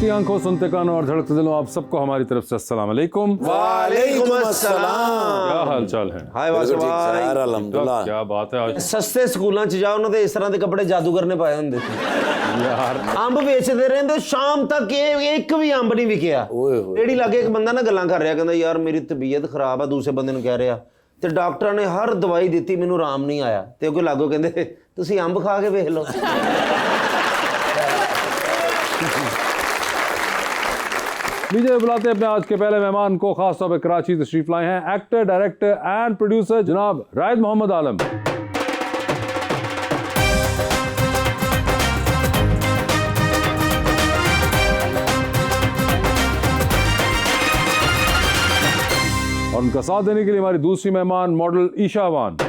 देखती आंखों, सुनते कानों और धड़कते दिलों, आप सबको हमारी तरफ से अस्सलाम वालेकुम। वालेकुम अस्सलाम। क्या हाल चाल है? हाय वासु भाई, अल्हम्दुलिल्लाह। क्या बात है आज सस्ते स्कूलों च जाओ ना तो इस तरह के कपड़े जादूगर ने पाए होंगे यार। अंब बेचते रहंदे शाम तक एक भी अंब नहीं विकिया। रेड़ी लागे एक बंदा ना गल्लां कर रहा, कहंदा यार मेरी तबीयत खराब है, दूसरे बंदे ਨੂੰ ਕਹਿ ਰਿਹਾ ਤੇ ਡਾਕਟਰ ਨੇ ਹਰ ਦਵਾਈ ਦਿੱਤੀ, ਮੈਨੂੰ ਆਰਾਮ ਨਹੀਂ ਆਇਆ ਤੇ ਉਹ ਲਾਗੋ ਕਹਿੰਦੇ ਤੁਸੀਂ ਅੰਬ ਖਾ ਕੇ ਵੇਖ ਲਓ। लीजिए बुलाते हैं अपने आज के पहले मेहमान को, खास तौर पर कराची तशरीफ लाए हैं एक्टर, डायरेक्टर एंड प्रोड्यूसर जनाब रायद मोहम्मद आलम। और उनका साथ देने के लिए हमारी दूसरी मेहमान model Esha Awan.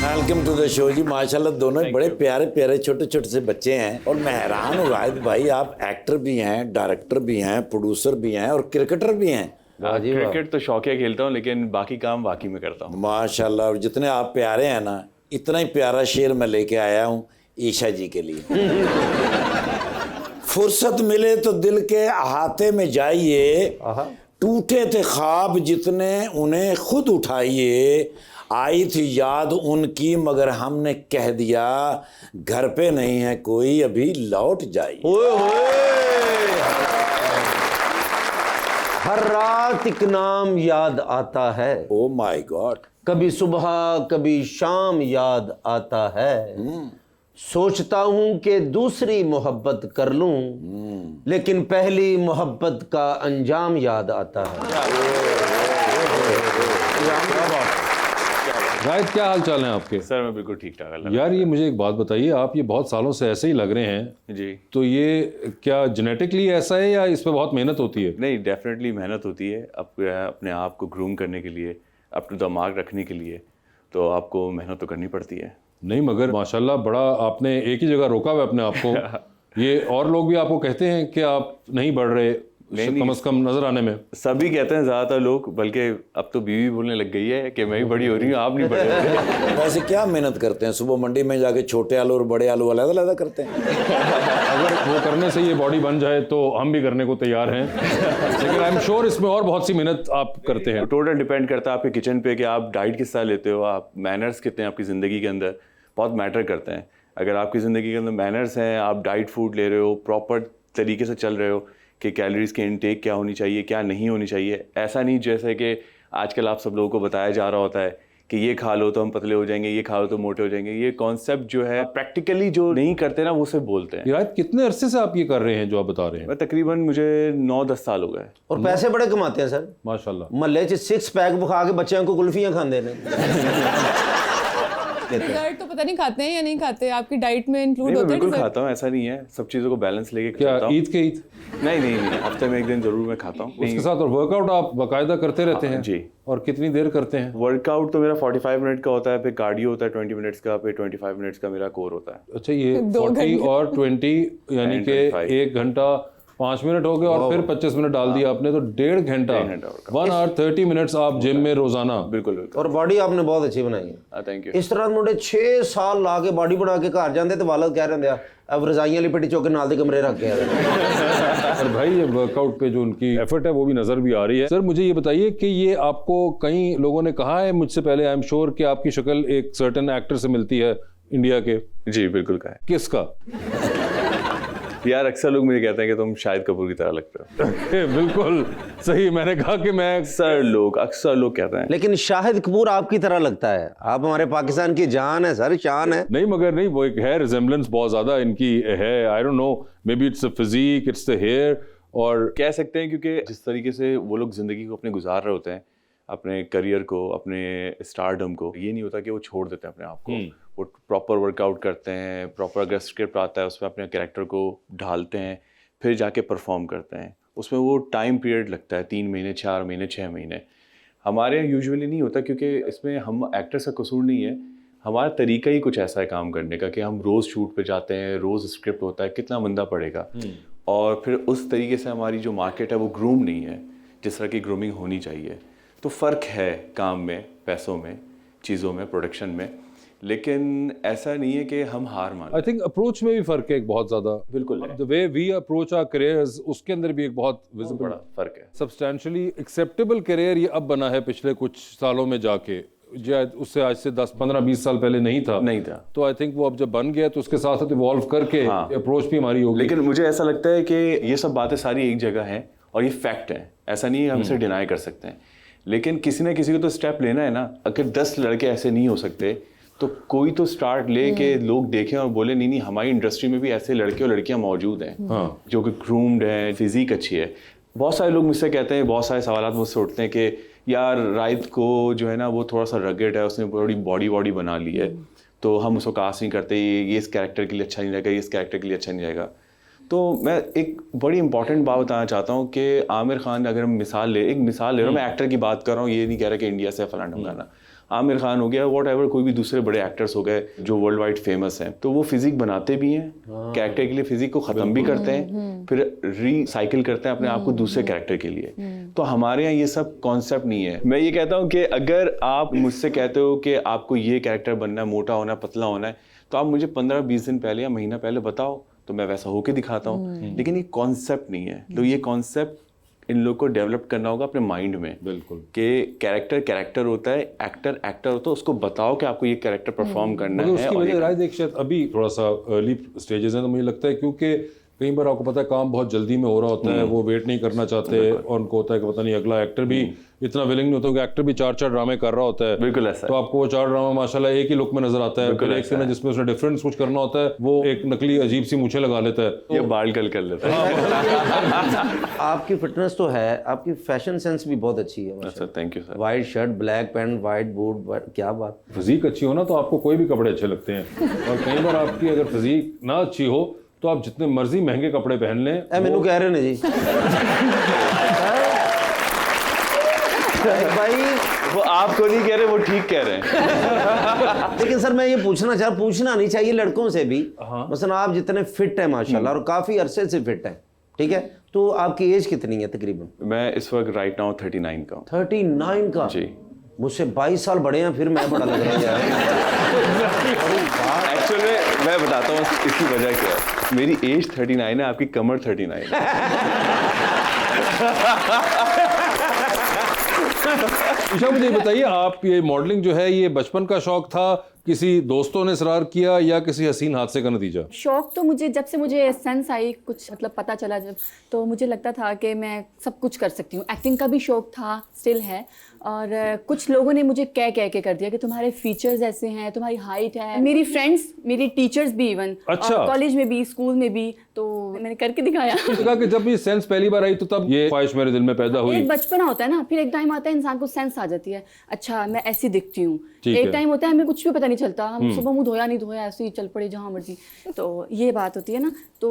Welcome to the show जी। माशाल्लाह दोनों बड़े प्यारे प्यारे छोटे छोटे से बच्चे हैं और मैं हैरान हूँ राहिद भाई, आप एक्टर भी हैं, डायरेक्टर भी हैं, प्रोड्यूसर भी हैं और क्रिकेटर भी हैं। क्रिकेट तो शौकिया खेलता हूँ, लेकिन बाकी काम बाकी में करता हूँ। माशाल्लाह, और जितने आप प्यारे हैं ना, इतना ही प्यारा शेर मैं लेके आया हूँ ईशा जी के लिए। फुर्सत मिले तो दिल के अहाते में जाइए, टूटे थे ख्वाब जितने उन्हें खुद उठाइए, आई थी याद उनकी मगर हमने कह दिया घर पे नहीं है कोई अभी लौट जाइए। हर रात एक नाम याद आता है, ओ माय गॉड। कभी सुबह कभी शाम याद आता है, सोचता हूं कि दूसरी मोहब्बत कर लूं, लेकिन पहली मोहब्बत का अंजाम याद आता है। रायद, क्या हाल चाल है आपके? सर मैं बिल्कुल ठीक ठाक। यार ये मुझे एक बात बताइए, आप ये बहुत सालों से ऐसे ही लग रहे हैं जी, तो ये क्या जेनेटिकली ऐसा है या इस पे बहुत मेहनत होती है? नहीं डेफिनेटली मेहनत होती है। अपने आप को ग्रूम करने के लिए, अपना दिमाग रखने के लिए तो आपको मेहनत तो करनी पड़ती है। नहीं मगर माशाल्लाह बड़ा आपने एक ही जगह रोका हुआ है अपने आप को। ये और लोग भी आपको कहते हैं कि आप नहीं बढ़ रहे, कम से कम नजर आने में। सभी कहते हैं ज़्यादातर लोग, बल्कि अब तो बीवी बोलने लग गई है कि मैं ही बड़ी हो रही हूँ, आप नहीं बढ़ रहे। वैसे क्या मेहनत करते हैं? सुबह मंडी में जाके छोटे आलू और बड़े आलू अलग अलग करते हैं। अगर वो करने से ये बॉडी बन जाए तो हम भी करने को तैयार हैं, लेकिन आई एम श्योर इसमें और बहुत सी मेहनत आप करते हैं। टोटल डिपेंड करता है आपके किचन पे कि आप डाइट किस तरह लेते हो, आप मैनर्स कितने हैं आपकी ज़िंदगी के अंदर, बहुत मैटर करते हैं। अगर आपकी ज़िंदगी के अंदर मैनर्स हैं, आप डाइट फूड ले रहे हो, प्रॉपर तरीके से चल रहे हो कि कैलोरीज की इनटेक क्या होनी चाहिए, क्या नहीं होनी चाहिए, ऐसा नहीं जैसे कि आजकल आप सब लोगों को बताया जा रहा होता है कि ये खा लो तो हम पतले हो जाएंगे, ये खा लो तो मोटे हो जाएंगे। ये कॉन्सेप्ट जो है प्रैक्टिकली जो नहीं करते ना वो सिर्फ बोलते हैं। यार कितने अरसे से आप ये कर रहे हैं जो आप बता रहे हैं? मैं तकरीबन मुझे 9-10 साल हो गए। और पैसे बड़े कमाते हैं सर माशाल्लाह। महल्ले च 6 पैक बुखा के बच्चों को कुल्फियां खाते हैं। डिजर्ट तो पता नहीं खाते हैं या नहीं खाते, आपकी डाइट में इंक्लूड नहीं, मैं होते हैं बिल्कुल dessert? खाता हूँ, ऐसा नहीं है, सब चीज़ों को बैलेंस लेके क्या खाता हूँ। ईद के ईद? नहीं, हफ्ते में एक दिन जरूर मैं खाता हूँ। उसके साथ और वर्कआउट आप बाकायदा करते रहते हैं? जी। और कितनी देर करते हैं? वर्कआउट तो मेरा 45 मिनट का होता है, फिर कार्डियो होता है 20 मिनट्स का, फिर 25 मिनट्स का मेरा कोर होता है। अच्छा, ये 2 40 और 20 यानी कि 25 1 घंटा 5 मिनट हो गए और फिर 25 मिनट डाल दिया आपने, तो 1.5 घंटा 1 आवर 30 मिनट्स आप जिम में रोजाना। बिल्कुल बिल्कुल। और बॉडी आपने बहुत अच्छी बनाई है। Thank you. इस तरह मुंडे 6 साल ला के बॉडी बना के घर जाते तो वालद कह रहे अब रजाइयां लिपटी चौके नाल दे कमरे रख के और भाई ये वर्कआउट पे जो उनकी एफर्ट है वो भी नजर भी आ रही है। सर मुझे ये बताइए कि ये आपको कई लोगों ने कहा है मुझसे पहले, आई एम श्योर कि आपकी शक्ल एक सर्टेन एक्टर से मिलती है इंडिया के। जी बिल्कुल का है। किसका? यार अक्सर लोग मुझे कहते हैं कि तुम शाहिद कपूर की तरह लगते हो। बिल्कुल सही, मैंने कहा कि मैं अक्सर लोग कहते हैं। लेकिन शाहिद कपूर आपकी तरह लगता है, आप हमारे पाकिस्तान की जान है सर, शान है। नहीं मगर नहीं, वो एक है रिजेम्बलेंस बहुत ज्यादा इनकी है। I don't know, maybe it's the physique, it's the hair, और कह सकते हैं क्योंकि जिस तरीके से वो लोग जिंदगी को अपने गुजार रहे होते हैं, अपने करियर को, अपने स्टारडम को, ये नहीं होता कि वो छोड़ देते हैं अपने आप को। वो प्रॉपर वर्कआउट करते हैं, प्रॉपर अगर स्क्रिप्ट आता है उसमें अपने कैरेक्टर को ढालते हैं, फिर जाके परफॉर्म करते हैं। उसमें वो टाइम पीरियड लगता है 3 महीने, 4 महीने, 6 महीने। हमारे यहाँ यूजुअली नहीं होता क्योंकि इसमें हम एक्टर्स का कसूर नहीं है, हमारा तरीका ही कुछ ऐसा है काम करने का कि हम रोज़ शूट पे जाते हैं, रोज़ स्क्रिप्ट होता है, कितना बंदा पड़ेगा, और फिर उस तरीके से हमारी जो मार्केट है वो ग्रूम नहीं है जिस तरह की ग्रूमिंग होनी चाहिए। तो फ़र्क है काम में, पैसों में, चीज़ों में, प्रोडक्शन में, लेकिन ऐसा नहीं है कि हम हार मान। आई थिंक अप्रोच में भी फर्क है एक बहुत ज्यादा। बिल्कुल the way we approach our careers उसके अंदर भी एक बहुत विजिबल बड़ा फ़र्क है। सब्सटैंशियली एक्सेप्टेबल करियर ये अब बना है पिछले कुछ सालों में जाके, जो उससे आज से 10 15 20 साल पहले नहीं था। तो आई थिंक वो अब जब बन गया तो उसके साथ साथ इवॉल्व करके अप्रोच भी हमारी होगी। लेकिन मुझे ऐसा लगता है कि ये सब बातें सारी एक जगह हैं और ये फैक्ट है, ऐसा नहीं है हम इसे डिनाई कर सकते हैं। लेकिन किसी ना किसी को तो स्टेप लेना है ना। अगर 10 लड़के ऐसे नहीं हो सकते तो कोई तो स्टार्ट ले के लोग देखें और बोले नहीं हमारी इंडस्ट्री में भी ऐसे लड़के और लड़कियां मौजूद हैं जो कि ग्रूम्ड हैं, फिजिक अच्छी है। बहुत सारे लोग मुझसे कहते हैं, बहुत सारे सवाल मुझसे उठते हैं कि यार राइत को जो है ना वो थोड़ा सा रगेड है, उसने बड़ी बॉडी बना ली है, तो हम उसको कास्ट नहीं करते, ये इस कैरेक्टर के लिए अच्छा नहीं रहेगा, ये इस कैरेक्टर के लिए अच्छा नहीं रहेगा। तो मैं एक बड़ी इंपॉर्टेंट बात बताना चाहता हूँ कि आमिर खान, अगर हम एक मिसाल ले रहा हूँ, मैं एक्टर की बात कर रहा हूँ, ये नहीं कह रहा कि इंडिया से फलाना ढंगाना। आमिर खान हो गया, वॉट एवर, कोई भी दूसरे बड़े एक्टर्स हो गए जो वर्ल्ड वाइड फेमस हैं, तो वो फिजिक बनाते भी हैं, कैरेक्टर के लिए फिजिक को ख़त्म भी करते हैं, फिर रिसाइकिल करते हैं अपने आप को दूसरे कैरेक्टर के लिए। तो हमारे यहाँ ये सब कॉन्सेप्ट नहीं है। मैं ये कहता हूँ कि अगर आप मुझसे कहते हो कि आपको ये कैरेक्टर बनना है, मोटा होना है, पतला होना है, तो आप मुझे 15-20 दिन पहले या महीना पहले बताओ, तो मैं वैसा होके दिखाता हूँ। लेकिन ये कॉन्सेप्ट नहीं है। तो ये कॉन्सेप्ट इन लोग को डेवलप करना होगा अपने माइंड में। बिल्कुल कि कैरेक्टर होता है, एक्टर होता है, उसको बताओ कि आपको ये कैरेक्टर परफॉर्म करना है। उसकी वजह राय देख, शायद अभी थोड़ा सा अर्ली स्टेजेस हैं, तो मुझे लगता है क्योंकि कई बार आपको पता है काम बहुत जल्दी में हो रहा होता है, वो वेट नहीं करना चाहते और उनको होता है कि पता नहीं अगला एक्टर भी इतना विलिंग नहीं होता, कि एक्टर भी 4-4 ड्रामे कर रहा होता है। बिल्कुल ऐसा। तो आपको वो 4 ड्रामा माशाल्लाह एक ही लुक में नजर आता है, फिर एक सीन जिसमें उसने डिफरेंस कुछ करना होता है, वो एक नकली अजीब सी मूछें लगा लेता है, ये बाल कल कर लेता है। आपकी फिटनेस तो है, आपकी फैशन सेंस भी बहुत अच्छी है। अच्छा, thank you sir. White shirt, black pant, white boot, क्या बात। फिजीक अच्छी हो ना तो आपको कोई भी कपड़े अच्छे लगते हैं, और कई बार आपकी अगर फिजीक ना अच्छी हो तो आप जितने मर्जी महंगे कपड़े पहन लें। मैनू कह रहे हैं जी भाई, वो आपको नहीं कह रहे, वो ठीक कह रहे हैं। लेकिन सर मैं ये पूछना नहीं चाहिए लड़कों से भी। मसलन आप जितने फिट हैं माशाल्लाह, और काफी अरसे से फिट हैं, ठीक है, तो आपकी एज कितनी है तकरीबन? मैं इस वक्त राइट नाउ 39 का हूँ। 39 का? जी। मुझसे 22 साल बड़े हैं, फिर मैं बड़ा लग रहा है एक्चुअली मैं बताता हूँ इसकी वजह क्या है। मेरी एज 39 है, आपकी कमर 39 है। ईशा मुझे बताइए, आप ये मॉडलिंग जो है ये बचपन का शौक था, किसी दोस्तों ने इसरार किया, या किसी हसीन हादसे का नतीजा? शौक तो मुझे जब से मुझे सेंस आई, कुछ मतलब पता चला जब, तो मुझे लगता था कि मैं सब कुछ कर सकती हूँ। एक्टिंग का भी शौक था, स्टिल है, और कुछ लोगों ने मुझे कह के कर दिया कि तुम्हारे फीचर्स ऐसे हैं, तुम्हारी हाइट है। मेरी फ्रेंड्स, मेरी टीचर्स भी इवन, अच्छा। कॉलेज में भी, स्कूल में भी, तो मैंने करके दिखाया। कहा कि जब ये सेंस पहली बार आई तो तब ये ख्वाहिश मेरे दिल में पैदा हुई। एक बचपना होता है ना, फिर एक टाइम आता है इंसान को सेंस आ जाती है, अच्छा मैं ऐसी दिखती हूँ। ठीक एक है। टाइम होता है हमें कुछ भी पता नहीं चलता, हम सुबह मुंह धोया नहीं धोया ऐसे ही चल पड़े जहाँ मर्जी, तो ये बात होती है ना। तो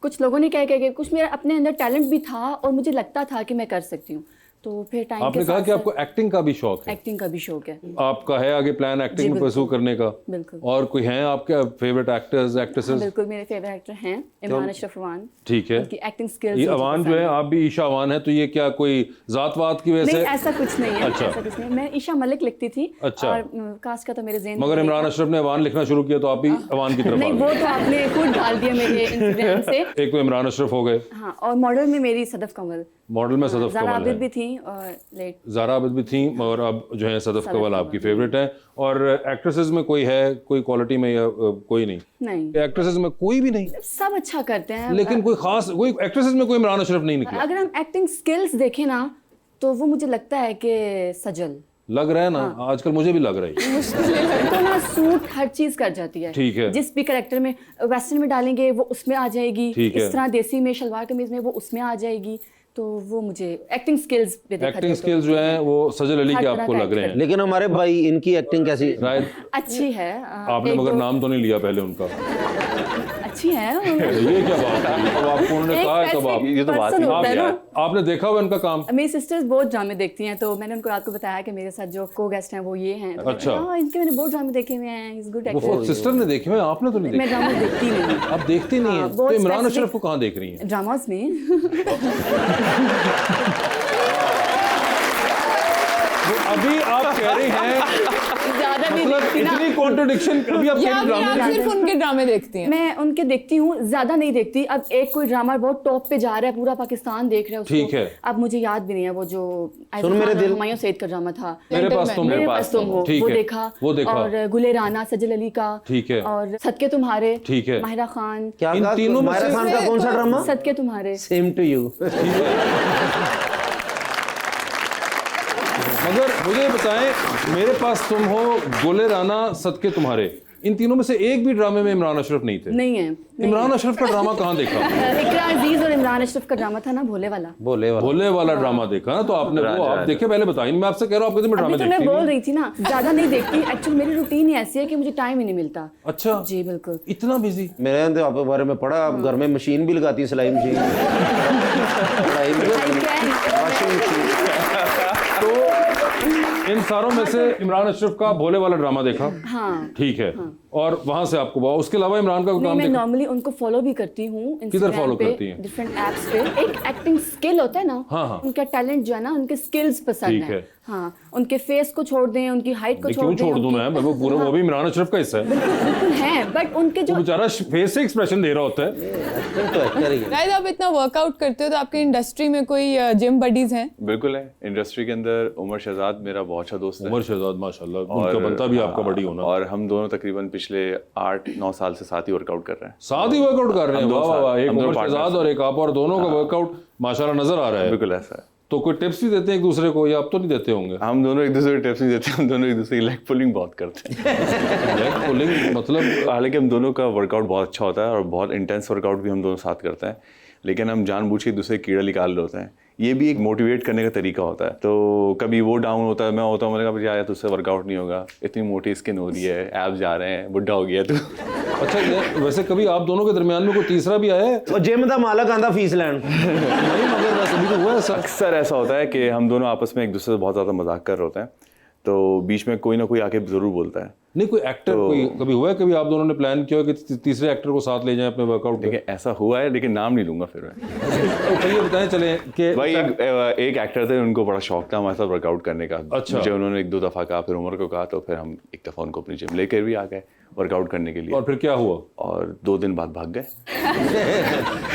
कुछ लोगों ने कह कुछ मेरा अपने अंदर टैलेंट भी था और मुझे लगता था कि मैं कर सकती हूँ। तो फिर टाइम आपने कहा कि आपको एक्टिंग का भी शौक है। एक्टिंग का भी शौक है। आपका है आगे प्लान एक्टिंग में परस्यू करने का? बिल्कुल। और कोई हैं आपके फेवरेट एक्टर्स, एक्ट्रेसेस? बिल्कुल, मेरे फेवरेट एक्टर हैं इमरान अशरफ अवान। ठीक है। उनकी एक्टिंग स्किल्स। ये अवान जो है, आप भी ईशा अवान है, तो ये क्या कोई जातवात की वजह नहीं, से? ऐसा कुछ नहीं है। अच्छा। ऐसा कुछ नहीं, मैं ईशा मलिक लिखती थी। अच्छा। और कास्ट का तो मेरे ज़हन में मगर नहीं इमरान था। अशरफ ने अवान लिखना शुरू किया तो आप भी अवान की तरफ नहीं, आ वो गए। तो आपने खुद डाल दिया मेरे इंस्टाग्राम से। एक तो इमरान अशरफ हो गए, हाँ, और मॉडल में मेरी सदफ कमल, मॉडल में सदफ ज़ारा कमल आबिद है, भी थी, और लेट ज़ारा आबिद भी थी, और अब जो है सदफ कमल आपकी फेवरेट है। और एक्ट्रेसेस में कोई है, कोई क्वालिटी में, या कोई नहीं? नहीं, एक्ट्रेसेस में कोई भी नहीं, सब अच्छा करते हैं। लेकिन कोई खास, कोई एक्ट्रेसेस में कोई इमरान अशरफ नहीं निकला? अगर हम एक्टिंग स्किल्स देखें ना, तो वो मुझे लगता है कि सजल लग रहा है ना। आजकल मुझे भी लग रहा है। तो ना सूट हर चीज कर जाती है। ठीक है। जिस भी कैरेक्टर में, वेस्टर्न में डालेंगे वो उसमें आ जाएगी, ठीक है। इस तरह देसी में शलवार कमीज में वो उसमें आ जाएगी। तो वो मुझे एक्टिंग स्किल्स पे देखा एक्टिंग जाए तो स्किल्स जो हैं वो सजल अली हर के तरह आपको का लग रहे हैं। लेकिन हमारे भाई, इनकी एक्टिंग कैसी? राय अच्छी है। आपने मगर नाम तो नहीं लिया पहले उनका। अच्छी है। ये क्या बात है? अब आपको उन्होंने एक कहा है तब आप, ये तो बात person ही होता है ना। आपने देखा हुआ इनका काम? मेरी सिस्टर्स बहुत ड्रामे देखती हैं, तो मैंने उनको रात को बताया कि मेरे साथ जो को गेस्ट हैं वो ये हैं। तो अच्छा। हाँ, इनके मैंने बहुत ड्रामे देखे हुए हैं, इज गुड वो एक्टर। सिस्टर ने देखे हुए, आपने तो नहीं मैं देखे? ड्रामा देखती नहीं, आप देखती नहीं है, तो बहुत इमरान specific- अशरफ को कहाँ देख रही हैं? ड्रामास में। अभी आप कह रहे हैं ज्यादा नहीं मतलब देखती ना। इतनी कॉन्ट्रडिक्शन अभी आप या कह फिर रहे आप हैं सिर्फ उनके ड्रामे देखती हैं? मैं उनके देखती हूँ, ज्यादा नहीं देखती। अब एक कोई ड्रामा बहुत टॉप पे जा रहा है, पूरा पाकिस्तान देख रहा है उसको। ठीक है। अब मुझे याद भी नहीं है वो जो सुन मेरे दिल, हुमायूं सईद का ड्रामा था, मेरे पास तुम मेरे पास तुम हो, ठीक वो है, देखा। वो देखा। और गुले राना सजल अली का, ठीक है। और सदके तुम्हारे, ठीक है। माहिरा खान, क्या इन कहा? तीनों में माहिरा से- खान का कौन सा ड्रामा? सदके तुम्हारे। Same to you. मगर मुझे बताएं, मेरे पास तुम हो, गोले राना, सदके तुम्हारे, इन तीनों में से एक भी ड्रामे में इमरान अशरफ नहीं थे। नहीं है, इमरान अशरफ का ड्रामा कहाँ देखा? इकरा अजीज और इमरान अशरफ का ड्रामा था ना, भोले वाला। बोले वाला। भोले वाला ड्रामा देखा ना, तो आपने वो आप देखे पहले बताइए। मैं आपसे कह रहा हूँ, आप कहते मैं अभी ड्रामे तो मैं देखती बोल नहीं। रही थी ना, ज्यादा नहीं देखती। एक्चुअली मेरी रूटीन ही ऐसी है कि मुझे टाइम ही नहीं मिलता। अच्छा, जी बिल्कुल। इतना बिजी? मैंने तो आपके बारे में पढ़ा, आप घर में मशीन भी लगाती है, सिलाई मशीन, पढ़ाई भी करती है, वॉशिंग मशीन। तो इन सारों में से इमरान अशरफ का भोले वाला ड्रामा देखा? हाँ। ठीक है। और वहां से आपको उसके अलावा इमरान का कोई नहीं, काम मैं देखा? नॉर्मली उनको फॉलो भी करती हूँ किधर follow करती हैं? डिफरेंट एप्स पे। एक एक्टिंग स्किल होता है ना, हाँ, हाँ। उनका टैलेंट जो है ना, उनके स्किल्स पसंद ठीक है। है। हाँ, उनके फेस को छोड़ दें, उनकी हाइट को ये छोड़ क्यों दें। छोड़ दूं मैं? वो पूरा वो भी इमरान अशरफ का हिस्सा है। बिल्कुल है, बट उनके जो वो बेचारा फेस से एक्सप्रेशन दे रहा होता है। तो एक्टर ही है। राइट, आप इतना वर्कआउट करते हो तो आपके इंडस्ट्री में कोई जिम बडीज हैं? बिल्कुल है। इंडस्ट्री के अंदर उमर शहजाद मेरा बहुत अच्छा दोस्त है। उमर शहजाद माशाल्लाह, उनका बनता भी आपका बड़ी होना। और हम दोनों तकरीबन पिछले 8-9 साल से साथ ही वर्कआउट कर रहे हैं। साथ ही वर्कआउट कर रहे हैं? हम दो वाह वाह वाह, साथ- एक हम दोनों उमर शहजाद partners और एक आप, और दोनों का वर्कआउट माशाल्लाह नजर आ रहा है। बिल्कुल ऐसा है। तो कोई टिप्स भी देते हैं एक दूसरे को, या आप तो नहीं देते होंगे? हम दोनों एक दूसरे को टिप्स नहीं देते, हम दोनों एक दूसरे की लेग पुलिंग बहुत करते हैं। लेग पुलिंग मतलब? हालांकि हम दोनों का वर्कआउट बहुत अच्छा होता है और बहुत इंटेंस वर्कआउट भी हम दोनों साथ करते हैं, लेकिन हम जानबूझ के एक दूसरे कीड़ा निकाल रहे होते हैं। ये भी एक मोटिवेट करने का तरीका होता है। तो कभी वो डाउन होता है, मैं होता हूँ, मैंने कहा यार तुझसे वर्कआउट नहीं होगा, इतनी मोटी स्किन हो रही है, एब्स जा रहे हैं, बुढ़ा हो गया तू। अच्छा, वैसे कभी आप दोनों के दरमियान में कोई तीसरा भी आया है? वो जिम का मालक आंदा फीस लैंड। नहीं, मगर वैसे भी तो हुआ है सर। अक्सर ऐसा होता है कि हम दोनों आपस में एक दूसरे से बहुत ज़्यादा मजाक कर रहे होते हैं, तो बीच में कोई ना कोई आके ज़रूर बोलता है। नहीं, कोई एक्टर कोई कभी हुआ है, कभी आप दोनों ने प्लान किया हो कि तीसरे एक्टर को साथ ले जाएं अपने वर्कआउट पे? देखिए ऐसा हुआ है, लेकिन नाम नहीं लूंगा फिर मैं। तो ये बताएं चले कि भाई एक एक्टर थे, उनको बड़ा शौक था हमारे साथ वर्कआउट करने का। अच्छा। मुझे उन्होंने 1-2 दफ़ा कहा, फिर उमर को कहा, तो फिर हम एक दफ़ा उनको अपनी जिम लेकर भी आ गए वर्कआउट करने के लिए। और फिर क्या हुआ? और 2 दिन बाद भाग गए।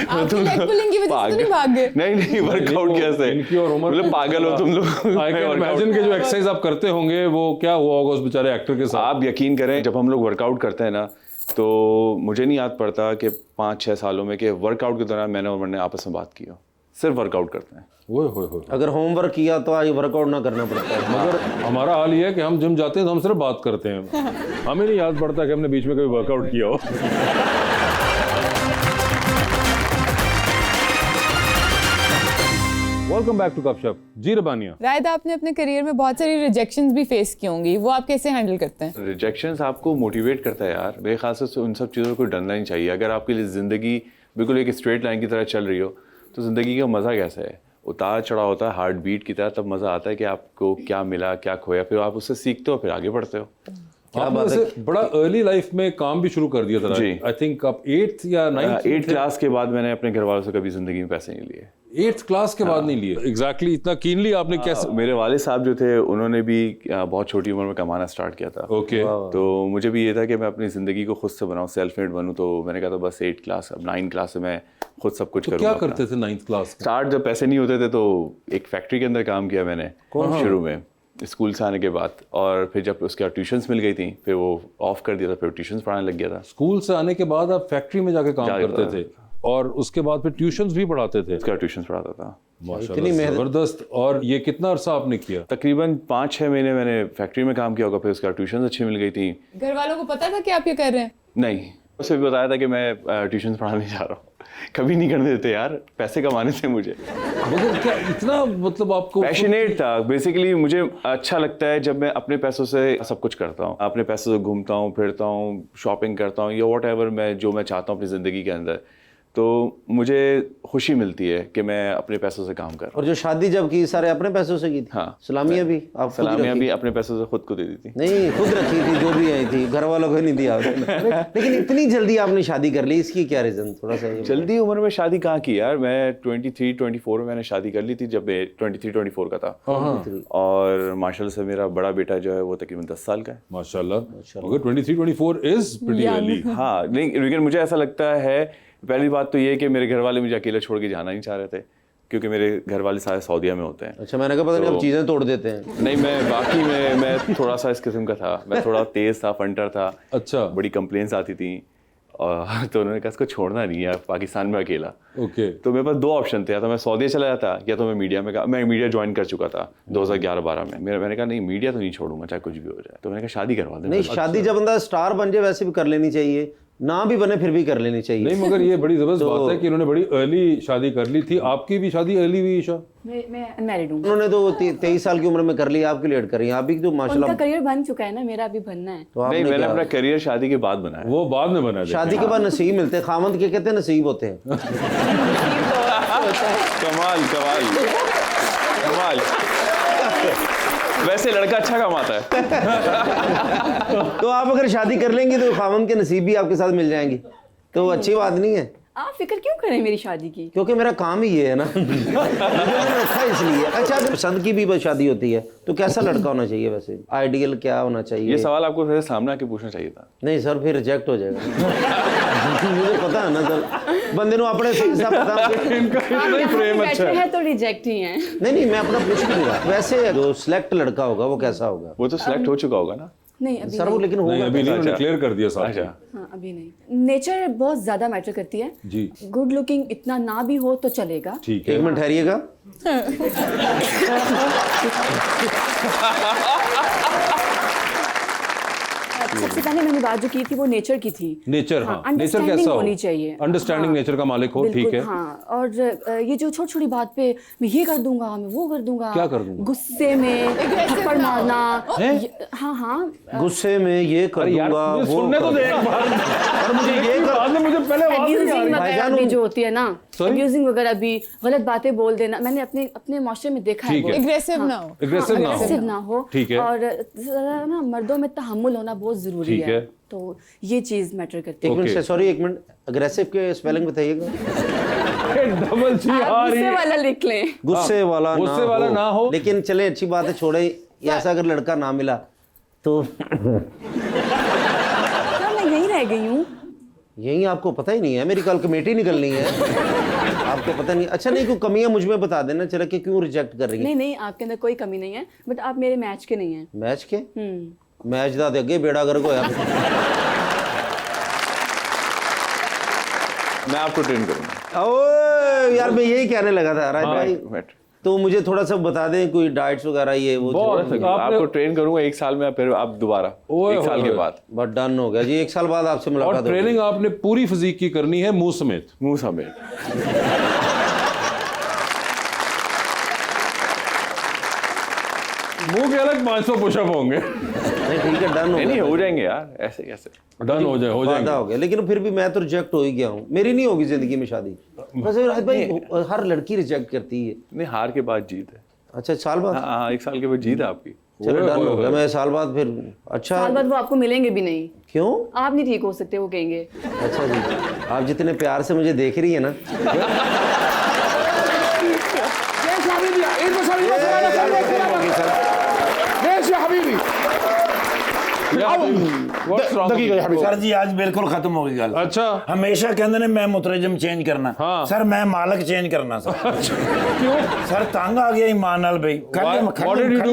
आपकी लेग पुलिंग की वजह से तो नहीं भाग गए? नहीं वर्कआउट कैसे? इनकी और उमर मतलब पागल हो तुम लोग। आई कैन इमेजिन कि जो एक्सरसाइज आप करते होंगे वो क्या हुआ होगा उस बेचारे एक्टर के साथ। आप यकीन करें, जब हम लोग वर्कआउट करते हैं ना, तो मुझे नहीं याद पड़ता कि 5-6 सालों में कि वर्कआउट के दौरान मैंने और उमर ने आपस में बात की हो। सिर्फ वर्कआउट करते हैं। ओए होए होए। अगर होमवर्क किया तो आज वर्कआउट ना करना पड़ता है। मगर हमारा हाल ये है कि हम जिम जाते हैं तो हम सिर्फ बात करते हैं, हमें नहीं याद पड़ता कि हमने बीच में कभी वर्कआउट किया हो। वेलकम बैक टू गपशप। जी रबानिया। रायद, आपने अपने करियर में बहुत सारी रिजेक्शंस भी फेस की होंगी, वो आप कैसे हैंडल करते हैं? रिजेक्शंस आपको मोटिवेट करता है यार। मेरे ख्याल से उन सब चीज़ों को डरना नहीं चाहिए। अगर आपके लिए ज़िंदगी बिल्कुल एक स्ट्रेट लाइन की तरह चल रही हो, तो ज़िंदगी का मज़ा कैसा है? उतार चढ़ाव होता है हार्ट बीट की तरह, तब मज़ा आता है कि आपको क्या मिला, क्या खोया, फिर आप उससे सीखते हो, फिर आगे बढ़ते हो। आपने वैसे बड़ा अर्ली लाइफ में काम भी शुरू कर दिया था। जी। आई थिंक आप 8th या 9th 8th क्लास के बाद मैंने अपने घर वालों से कभी ज़िंदगी में पैसे नहीं लिए। 8th क्लास के बाद नहीं लिए? एग्जैक्टली इतना कीनली आपने कैसे? मेरे वाले साहब जो थे, उन्होंने भी बहुत छोटी उम्र में कमाना स्टार्ट किया था। ओके। तो मुझे भी ये था कि मैं अपनी ज़िंदगी को खुद से बनाऊं, सेल्फ मेड बनूं। तो मैंने कहा था बस 8th क्लास, अब 9th क्लास से मैं खुद सब कुछ तो करूंगा। क्या करते थे 9th क्लास में? स्टार्ट जब पैसे नहीं होते थे तो एक फैक्ट्री के अंदर काम किया मैंने शुरू में, स्कूल से आने के बाद। और फिर जब उसके बाद ट्यूशन्स मिल गई थी, फिर वो ऑफ कर दिया था, फिर ट्यूशन्स पढ़ाने लग गया था। स्कूल से आने के बाद आप फैक्ट्री में जाके काम जाके करते थे, और उसके बाद फिर ट्यूशंस भी पढ़ाते थे? उसका ट्यूशन्स पढ़ाता था। माशाल्लाह, जबरदस्त। और ये कितना अरसा आपने किया? तकरीबन 5-6 महीने मैंने फैक्ट्री में काम किया होगा। फिर उसका ट्यूशन अच्छी मिल गई थी। घर वालों को पता था कि आप ये कर रहे हैं? नहीं, उसे भी बताया था कि मैं ट्यूशन पढ़ाने जा रहा हूँ। कभी नहीं करने देते यार, पैसे कमाने थे मुझे। मगर क्या इतना, मतलब आपको पैशनेट था बेसिकली। मुझे अच्छा लगता है जब मैं अपने पैसों से सब कुछ करता हूँ, अपने पैसों से घूमता हूँ, फिरता हूँ, शॉपिंग करता हूँ, या वॉट एवर मैं जो मैं चाहता हूँ अपनी ज़िंदगी के अंदर। तो मुझे खुशी मिलती है कि मैं अपने पैसों से काम कर रहा हूँ। और जो शादी जब की सारे अपने पैसों से की थी? हाँ। सलामियाँ भी आप खुद ही सलामियाँ रखी? भी अपने पैसों से खुद को दे दी थी। नहीं, खुद रखी थी, जो भी आई थी, घर वालों को नहीं दिया आपने। लेकिन इतनी जल्दी आपने शादी कर ली, इसकी क्या रीजन? थोड़ा सा ये जल्दी उम्र में शादी कहाँ की यार, मैं 23-24 में मैंने शादी कर ली थी, जब मैं 23-24 का था। और माशाल्लाह से मेरा बड़ा बेटा जो है वो तकरीबन 10 साल का है। माशाल्लाह। मगर 23-24 इज प्रीटी अर्ली। हाँ नहीं, लेकिन मुझे ऐसा लगता है, पहली बात तो ये कि मेरे घर वाले मुझे अकेला छोड़ के जाना नहीं चाह रहे थे, क्योंकि मेरे घर वाले सारे सऊदीया में होते हैं। अच्छा, मैंने कहा पता नहीं अब चीजें तोड़ देते हैं। नहीं, मैं बाकी मैं थोड़ा सा इस किस्म का था, मैं थोड़ा तेज था, फंटर था। अच्छा। बड़ी कंप्लेंट्स आती थी, और तो उन्होंने कहा इसको छोड़ना नहीं है पाकिस्तान में अकेला। ओके। तो मेरे पास 2 ऑप्शन थे, या तो मैं सऊदी चला जाता, या तो मैं मीडिया में, मैं मीडिया ज्वाइन कर चुका था 2011-12 में। मैंने कहा नहीं, मीडिया तो नहीं छोड़ूंगा चाहे कुछ भी हो जाए। तो मैंने कहा शादी करवा दे। नहीं, शादी जब बंदा स्टार बन जाए वैसे भी कर लेनी चाहिए, ना भी बने फिर भी कर लेनी चाहिए। नहीं, मगर ये बड़ी जबरदस्त बात है कि इन्होंने बड़ी अर्ली शादी कर ली थी। आपकी भी शादी अर्ली हुई ईशा? मैं अनमैरिड हूँ। उन्होंने तो 23 साल की उम्र में कर लिया, आपकी लेट कर रही है। आप भी तो माशाल्लाह। उनका करियर बन चुका है ना, मेरा अभी बनना है। तो नहीं, आपने मैंने क्या? अपना करियर शादी के बाद बनाया। वो बाद में बना। शादी के बाद नसीब मिलते हैं, खामद के कहते हैं नसीब होते हैं। कमाल कमाल कमाल। वैसे लड़का अच्छा कमाता है। तो आप अगर शादी कर लेंगे तो खामद के नसीब भी आपके साथ मिल जाएंगे, तो अच्छी बात नहीं है? आप फिक्र क्यों करें मेरी शादी की? क्योंकि मेरा काम ही ये है ना। मैंने रखा है इसलिए। अच्छा, अगर पसंद की भी शादी होती है तो कैसा लड़का होना चाहिए वैसे? आइडियल क्या होना चाहिए? ये सवाल आपको फिर सामने आके पूछना चाहिए था। नहीं सर, फिर रिजेक्ट हो जाएगा। मुझे पता है ना सर, बंदे ने अपने सब पता। फ्रेम अच्छा है। है तो रिजेक्ट ही है। नहीं, मैं अपना पूछ नहीं रहा। वैसे जो सिलेक्ट लड़का होगा वो कैसा होगा? वो तो सिलेक्ट हो चुका होगा ना नहीं अभी सर वो लेकिन नहीं, होगा अभी नहीं, उन्होंने अच्छा। क्लियर कर दिया साहब। अच्छा। हाँ अभी नहीं। नेचर बहुत ज्यादा मैटर करती है जी। गुड लुकिंग इतना ना भी हो तो चलेगा। ठीक एक है। मिनट ठहरिएगा। सबसे पहले मैंने बात जो की थी वो नेचर की थी। नेचर, हाँ, नेचर अंडरस्टैंडिंग कैसा हो? होनी चाहिए, अंडरस्टैंडिंग नेचर का मालिक हो, बिल्कुल, ठीक है। हाँ। और ये जो छोटी छोटी बात पे मैं ये कर दूंगा, मैं वो कर दूंगा, क्या कर दूंगा? गुस्से में थप्पड़ मारना, हाँ हाँ, गुस्से में ये कर दूंगा, मुझे वो सुनने तो कर दे एक दूंगा। बार। और मुझे ये कर, बाद में मुझे पहले आवाज नहीं आ अब्यूजिंग रही। वगैरह भाईजान, भी जो होती है ना, Sorry? अब्यूजिंग वगैरह भी, गलत बातें बोल देना, मैंने अपने माशरे में देखा है। ठीक है। वो। एग्रेसिव ना हो। Aggressive ना हो। aggressive ना हो। ठीक है। और जरा ना मर्दों में तहम्मुल होना बहुत जरूरी ठीक है। तो ये चीज मैटर करती एक है। Minute Okay. से, सॉरी एक मिनट, अग्रेसिव के स्पेलिंग बताइएगा। डबल सी आप आ रही गुस्से है। वाला लिख लें। गुस्से वाला गुस्से वाला ना हो। लेकिन चले, अच्छी बात है, छोड़े। ये ऐसा अगर लड़का ना मिला तो क्या मैं यहीं रह गई हूँ? यही आपको पता ही नहीं है, मेरी कल कमेटी निकलनी है। आपको पता नहीं? अच्छा, नहीं, कोई कमियां मुझ में बता देना चला कि क्यों रिजेक्ट कर रही है। नहीं नहीं, आपके अंदर कोई कमी नहीं है, बट आप मेरे मैच के नहीं हैं। मैच के मैच दा ते अगे बेड़ा गर्क होया। मैं आपको ट्रेन करूंगा। ओए यार, मैं यही कहने लगा था राज भाई। बैठ। तो मुझे थोड़ा सा बता दें, कोई डाइट्स वगैरह ये वो। बहुत। आपको ट्रेन करूंगा 1 साल में, फिर आप दोबारा ओए 1 साल के होए। बाद बस डन हो गया जी, 1 साल बाद आपसे और मुलाकात होगी। ट्रेनिंग आपने पूरी फिजिक की करनी है, मुंह समेत। मुंह समेत। मुंह के अलग 500 पुशअप होंगे। नहीं ठीक है, डन हो नहीं गया। हो जाएंगे यार, ऐसे कैसे? डन हो वादा जाएंगे। हो गया, लेकिन फिर भी मैं तो रिजेक्ट हो ही गया हूँ। मेरी नहीं होगी जिंदगी में शादी। वैसे राज भाई, हर लड़की रिजेक्ट करती है। नहीं, हार के बाद जीत है। अच्छा, साल बाद? हाँ, 1 साल के बाद जीत है आपकी। चलो डन हो गया, मैं साल बाद फिर। अच्छा, साल बाद वो आपको मिलेंगे भी नहीं। क्यों? आप नहीं ठीक हो सकते, वो कहेंगे। अच्छा जी, आप जितने प्यार से मुझे देख रही है ना। सर जी आज बिल्कुल खत्म हो गई गल। अच्छा। हमेशा कहते ने मैं मुतरजम चेंज करना। हाँ। सर मैं मालक चेंज करना सर। क्यों? सर तंग आ गया ईमान नाल भाई। What did you do?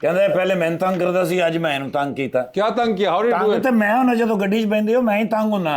ਕਹਿੰਦੇ ਪਹਿਲੇ ਮੈਂ ਤੰਗ ਕਰਦਾ ਸੀ, ਅੱਜ ਮੈਂ ਇਹਨੂੰ ਤੰਗ ਕੀਤਾ। क्या तंग किया? हाउ डिड डू ਤੰਗ इट? ਤੇ ਮੈਂ ਹੁਣਾ ਜਦੋਂ ਗੱਡੀ 'ਚ ਬੈਠੇ ਹੋ ਮੈਂ ਹੀ ਤੰਗ ਹੁਣਾ।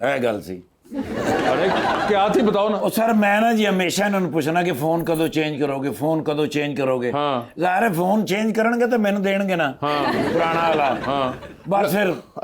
ਇਹ ਗੱਲ ਸੀ। अरे क्या थी, बताओ ना। ਉਹ ਸਰ ਮੈਂ ਨਾ ਜੀ ਹਮੇਸ਼ਾ ਇਹਨਾਂ ਨੂੰ ਪੁੱਛਣਾ ਕਿ ਫੋਨ ਕਦੋਂ ਚੇਂਜ ਕਰੋਗੇ, ਫੋਨ ਕਦੋਂ ਚੇਂਜ ਕਰੋਗੇ। ਹਾਂ। ਜ਼ਾਹਿਰ ਫੋਨ ਚੇਂਜ ਕਰਨਗੇ ਤਾਂ ਮੈਨੂੰ ਦੇਣਗੇ ਨਾ। ਹਾਂ ਪੁਰਾਣਾ ਵਾਲਾ। ਹਾਂ ਬਸ ਫਿਰ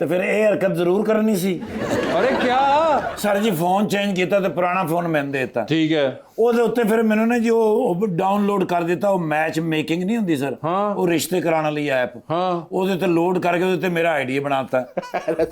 ਤੇ ਫਿਰ ਇਹ ਹਰਕਤ ਜ਼ਰੂਰ ਕਰਨੀ ਸੀ। अरे क्या? ਸਰ ਜੀ ਫੋਨ ਚੇਂਜ ਕੀਤਾ ਤੇ ਪੁਰਾਣਾ ਫੋਨ ਮੈਨੂੰ ਦੇ ਦਿੱਤਾ। ठीक है। ਉਹਦੇ ਉੱਤੇ ਫਿਰ ਮੈਨੂੰ ਨਾ ਜੀ ਉਹ ਡਾਊਨਲੋਡ ਕਰ ਦਿੱਤਾ, ਉਹ ਮੈਚ ਮੇਕਿੰਗ ਨਹੀਂ ਹੁੰਦੀ ਸਰ, ਹਾਂ। ਉਹ ਰਿਸ਼ਤੇ ਕਰਾਉਣ ਵਾਲੀ ਐਪ, ਹਾਂ। ਉਹਦੇ ਤੇ ਲੋਡ ਕਰਕੇ ਉਹਦੇ ਤੇ ਮੇਰਾ ਆਈਡੀ ਬਣਾਤਾ,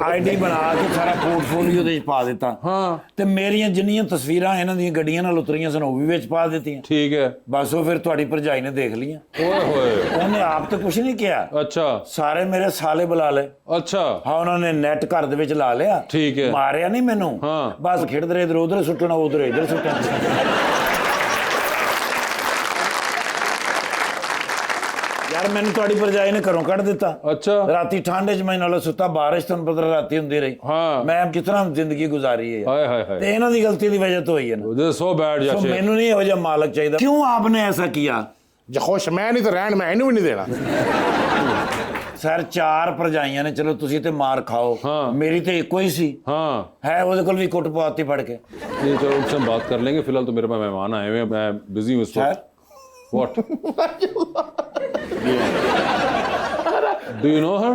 ਆਈਡੀ ਬਣਾ ਕੇ ਸਾਰਾ ਪੋਰਟਫੋਲੀਓ ਉਹਦੇ ਵਿੱਚ ਪਾ ਦਿੱਤਾ, ਹਾਂ। ਤੇ ਮੇਰੀਆਂ ਜਿੰਨੀਆਂ ਤਸਵੀਰਾਂ ਇਹਨਾਂ ਦੀਆਂ ਗੱਡੀਆਂ ਨਾਲ ਉਤਰੀਆਂ ਸਨ ਉਹ ਵੀ ਵਿੱਚ ਪਾ ਦਿੱਤੀਆਂ। ठीक है। ਬਸ ਉਹ ਫਿਰ ਤੁਹਾਡੀ ਭਰਜਾਈ ਨੇ ਦੇਖ ਲਈਆਂ, ओए होए। ਉਹਨੇ ਆਪ ਤਾਂ ਕੁਝ ਨਹੀਂ ਕਿਹਾ, अच्छा ਸਾਰੇ ਮੇਰੇ ਸਾਲੇ ਬੁਲਾ ਲਏ। अच्छा ਹਾਂ ਉਹਨਾਂ ਨੇ ਨੈਟ ਘਰ ਦੇ ਵਿੱਚ ਲਾ ਲਿਆ, ਠੀਕ ਹੈ। ਮਾਰਿਆ ਨਹੀਂ ਮੈਨੂੰ, ਹਾਂ। ਬਸ ਖੇਡਦੇ ਰਹੇ, ਇਧਰ ਉਧਰ ਸੁੱਟਣਾ, ਉਧਰ ਇਧਰ ਸੁੱਟਣਾ। ਯਾਰ ਮੈਨੂੰ ਤੁਹਾਡੀ ਭਰਜਾਈ ਨੇ ਘਰੋਂ ਕੱਢ ਦਿੱਤਾ। अच्छा ਰਾਤੀ ਠੰਡੇ 'ਚ ਮੈਂ ਨਾਲ ਸੁੱਤਾ, ਬਾਰਿਸ਼ ਤੁਹਾਨੂੰ ਪਤਾ ਰਾਤੀ ਹੁੰਦੀ ਰਹੀ, ਹਾਂ। ਮੈਂ ਕਿਸ ਤਰ੍ਹਾਂ ਜ਼ਿੰਦਗੀ ਗੁਜ਼ਾਰੀ ਹੈ ਯਾਰ। हाय हाय हाय, ਤੇ ਇਹਨਾਂ ਦੀ ਗਲਤੀ ਦੀ ਵਜ੍ਹਾ ਤੋਂ ਹੋਈ ਹੈ ਨਾ। सो बैड ਸੋ जैसे। ਮੈਨੂੰ ਨਹੀਂ ਇਹੋ ਜਿਹਾ ਮਾਲਕ ਚਾਹੀਦਾ। क्यों आपने ऐसा किया? जखोश मैं नहीं तो रहन मैं इन्हें भी नहीं देना। ਸਰ 4 ਭਰਜਾਈਆਂ ਨੇ, ਚਲੋ ਤੁਸੀਂ ਤੇ ਮਾਰ ਖਾਓ, ਹਾਂ। ਮੇਰੀ ਤੇ ਇੱਕੋ ਹੀ ਸੀ, हाँ ਹੈ ਉਹਦੇ ਕੋਲ ਵੀ ਕੁੱਟ ਪਵਾਤੀ ਫੜ ਕੇ। ये चलो उनसे हम बात कर लेंगे, फिलहाल तो मेरे पास मेहमान आए हुए हैं, मैं बिजी हूँ इस वक्त। What? Do you know her?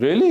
Really?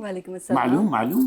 वालेकुम अस्सलाम। मालूम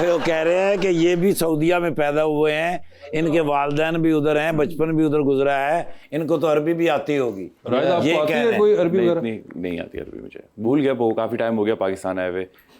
वो कह रहे हैं कि ये भी सऊदीया में पैदा हुए हैं, इनके वालिदैन भी उधर हैं, बचपन भी उधर गुजरा है, इनको तो अरबी भी आती होगी। राहिल, आपको ये आती कह है रहे हैं। कोई अरबी नहीं, वगैरह? नहीं आती अरबी मुझे, भूल गया, वो काफी टाइम हो गया पाकिस्तान आए हुए।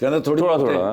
कहते थोड़ी थोड़ा बहुत थोड़ा है। हाँ।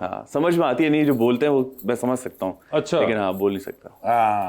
हाँ समझ में आती है, नहीं जो बोलते हैं वो मैं समझ सकता हूँ, अच्छा। लेकिन हाँ बोल नहीं सकता। हाँ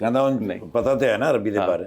कहता नहीं। पता तो है ना अरबी के बारे।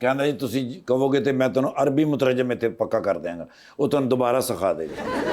ਕਹਿੰਦਾ ਜੀ ਤੁਸੀਂ ਕਹੋਗੇ ਤੇ ਮੈਂ ਤੁਹਾਨੂੰ ਅਰਬੀ ਮੁਤਰਜਮ ਇੱਥੇ ਪੱਕਾ ਕਰ ਦਿਆਂਗਾ, ਉਹ ਤੁਹਾਨੂੰ ਦੁਬਾਰਾ ਸਿਖਾ ਦੇਗਾ।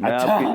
मैं आपकी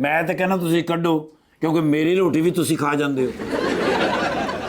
ਮੈਂ ਤੇ ਕਹਿੰਦਾ ਤੁਸੀਂ ਕੱਢੋ, ਕਿਉਂਕਿ ਮੇਰੀ ਰੋਟੀ ਵੀ ਤੁਸੀਂ ਖਾ ਜਾਂਦੇ ਹੋ।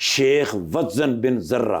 ਸ਼ੇਖ ਵਜ਼ਨ ਬਿਨ ਜ਼ਰਾ।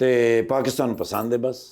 ਤੇ ਪਾਕਿस्तान ਨੂੰ ਪਸੰਦ है बस।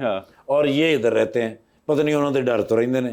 हाँ। और ये इधर रहते हैं, पता नहीं उन्होंने डर तो ਰਹਿੰਦੇ ਨੇ।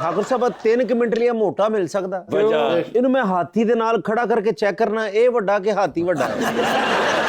ਠਾਕੁਰ ਸਾਹਿਬ 3 ਮਿੰਟ ਲਈ ਮੋਟਾ ਮਿਲ ਸਕਦਾ? ਇਹਨੂੰ ਮੈਂ ਹਾਥੀ ਦੇ ਨਾਲ ਖੜਾ ਕਰਕੇ ਚੈੱਕ ਕਰਨਾ, ਇਹ ਵੱਡਾ ਕਿ ਹਾਥੀ ਵੱਡਾ ਹੈ?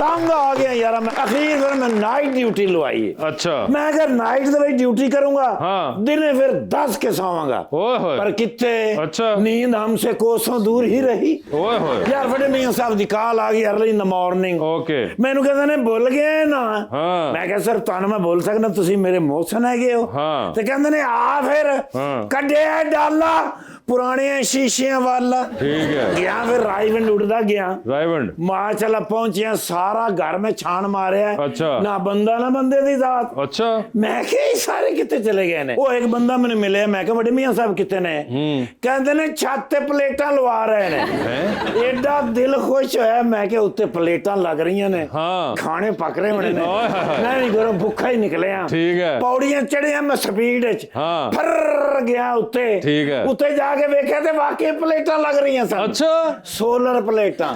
ਤੰਗ ਆ ਗਿਆ ਯਾਰ ਮੈਂ। ਅਖੀਰ ਫਿਰ ਮੈਂ ਨਾਈਟ ਡਿਊਟੀ ਲਵਾਈ ਹੈ। अच्छा ਮੈਂ ਅਗਰ ਨਾਈਟ ਦੇ ਵਿੱਚ ਡਿਊਟੀ ਕਰੂੰਗਾ, ਹਾਂ। ਦਿਨੇ ਫਿਰ 10 ਕੇ ਸੌਵਾਂਗਾ। ओए होए। ਪਰ ਕਿੱਥੇ, ਅੱਛਾ। ਨੀਂਦ ਹਮਸੇ ਕੋਸੋਂ ਦੂਰ ਹੀ ਰਹੀ। ओए होए। ਯਾਰ ਵੱਡੇ ਮੀਆਂ ਸਾਹਿਬ ਦੀ ਕਾਲ ਆ ਗਈ early in the morning. Okay. ਮੈਨੂੰ ਕਹਿੰਦੇ ਨੇ ਭੁੱਲ ਗਏ ਨਾ। ਹਾਂ। ਮੈਂ ਕਿਹਾ ਸਰ ਤੁਹਾਨੂੰ ਮੈਂ ਬੋਲ ਸਕਦਾ, ਤੁਸੀਂ ਮੇਰੇ ਮੋਹਸਨ ਹੈਗੇ ਹੋ। ਹਾਂ। ਤੇ ਕਹਿੰਦੇ ਨੇ ਆ ਫਿਰ ਹਾਂ। ਕੱਢਿਆ ਡਾਲਾ ਪੁਰਾਣੀਆਂ ਸ਼ੀਸ਼ਿਆਂ ਵਾਲਾ। ठीक है। ਗਿਆ ਫਿਰ ਰਾਈਵਿੰਡ ਉੱਡਦਾ ਗਿਆ। रायवंड। ਮਾਂ ਚਲਾ ਪਹੁੰਚਿਆ, ਸਾਰਾ ਘਰ ਮੈਂ ਛਾਣ ਮਾਰਿਆ, ਅੱਛਾ। ਨਾ ਬੰਦਾ ਨਾ ਬੰਦੇ ਦੀ ਜ਼ਾਤ। अच्छा ਮੈਂ ਕਿਹਾ ਇਹ ਸਾਰੇ ਕਿੱਥੇ ਚਲੇ ਗਏ ਨੇ? ਉਹ ਇੱਕ ਬੰਦਾ ਮੈਨੂੰ ਮਿਲਿਆ, ਮੈਂ ਕਿਹਾ ਵੱਡੇ ਮੀਆਂ ਸਾਹਿਬ ਕਿੱਥੇ ਨੇ? ਕਹਿੰਦੇ ਨੇ ਛੱਤ ਤੇ ਪਲੇਟਾਂ ਲਵਾ ਰਹੇ ਨੇ। ਐਡਾ ਦਿਲ ਖੁਸ਼ ਹੋਇਆ, ਮੈਂ ਕਿਹਾ ਉੱਤੇ ਪਲੇਟਾਂ ਲੱਗ ਰਹੀਆਂ ਨੇ, हाँ ਖਾਣੇ ਪੱਕ ਰਹੇ ਹੋਣੇ ਨੇ। ਓਏ ਹੋਏ ਹੋਏ। ਮੈਂ ਵੀ ਘਰੋਂ ਭੁੱਖਾ ਹੀ ਨਿਕਲਿਆ। ठीक है। ਪੌੜੀਆਂ ਚੜਿਆ ਮੈਂ ਸਪੀਡ ਵਿੱਚ, ਹਾਂ। ਫਰ ਗਿਆ ਉੱਤੇ। ਠੀਕ ਹੈ। ਉੱਤੇ ਜਾ ਕੇ ਵੇਖਿਆ ਤੇ ਵਾਕਈ ਪਲੇਟਾਂ ਲੱਗ ਰਹੀਆਂ ਸਨ। अच्छा ਸੋਲਰ ਪਲੇਟਾਂ।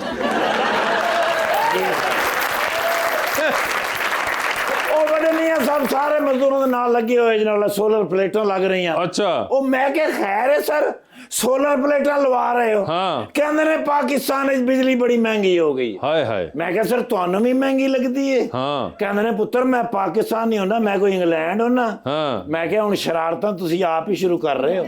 ਉਹ ਬੜੇ ਮੀਆਂ ਸਾਹਿਬ ਸਾਰੇ ਮਜ਼ਦੂਰਾਂ ਦੇ ਨਾਲ ਲੱਗੇ ਹੋਏ ਜਨਾਬ, ਸੋਲਰ ਪਲੇਟਾਂ ਲੱਗ ਰਹੀਆਂ। अच्छा ਉਹ ਮੈਂ ਕਿਹਾ ਖੈਰ ਹੈ ਸਰ, ਸੋਲਰ ਪਲੇਟਾਂ ਲਵਾ ਰਹੇ ਹੋ? ਹਾਂ। ਕਹਿੰਦੇ ਨੇ ਪਾਕਿਸਤਾਨ ਵਿੱਚ ਬਿਜਲੀ ਬੜੀ ਮਹਿੰਗੀ ਹੋ ਗਈ। हाय हाय ਮੈਂ ਕਿਹਾ ਸਰ ਤੁਹਾਨੂੰ ਵੀ ਮਹਿੰਗੀ ਲੱਗਦੀ ਏ? ਹਾਂ। ਕਹਿੰਦੇ ਨੇ ਪੁੱਤਰ ਮੈਂ ਪਾਕਿਸਤਾਨ ਨਹੀਂ ਹੁੰਦਾ, ਮੈਂ ਕੋਈ ਇੰਗਲੈਂਡ ਹੁੰਦਾ। ਹਾਂ। ਮੈਂ ਕਿਹਾ ਹੁਣ ਸ਼ਰਾਰਤਾਂ ਤੁਸੀਂ ਆਪ ਹੀ ਸ਼ੁਰੂ ਕਰ ਰਹੇ ਹੋ।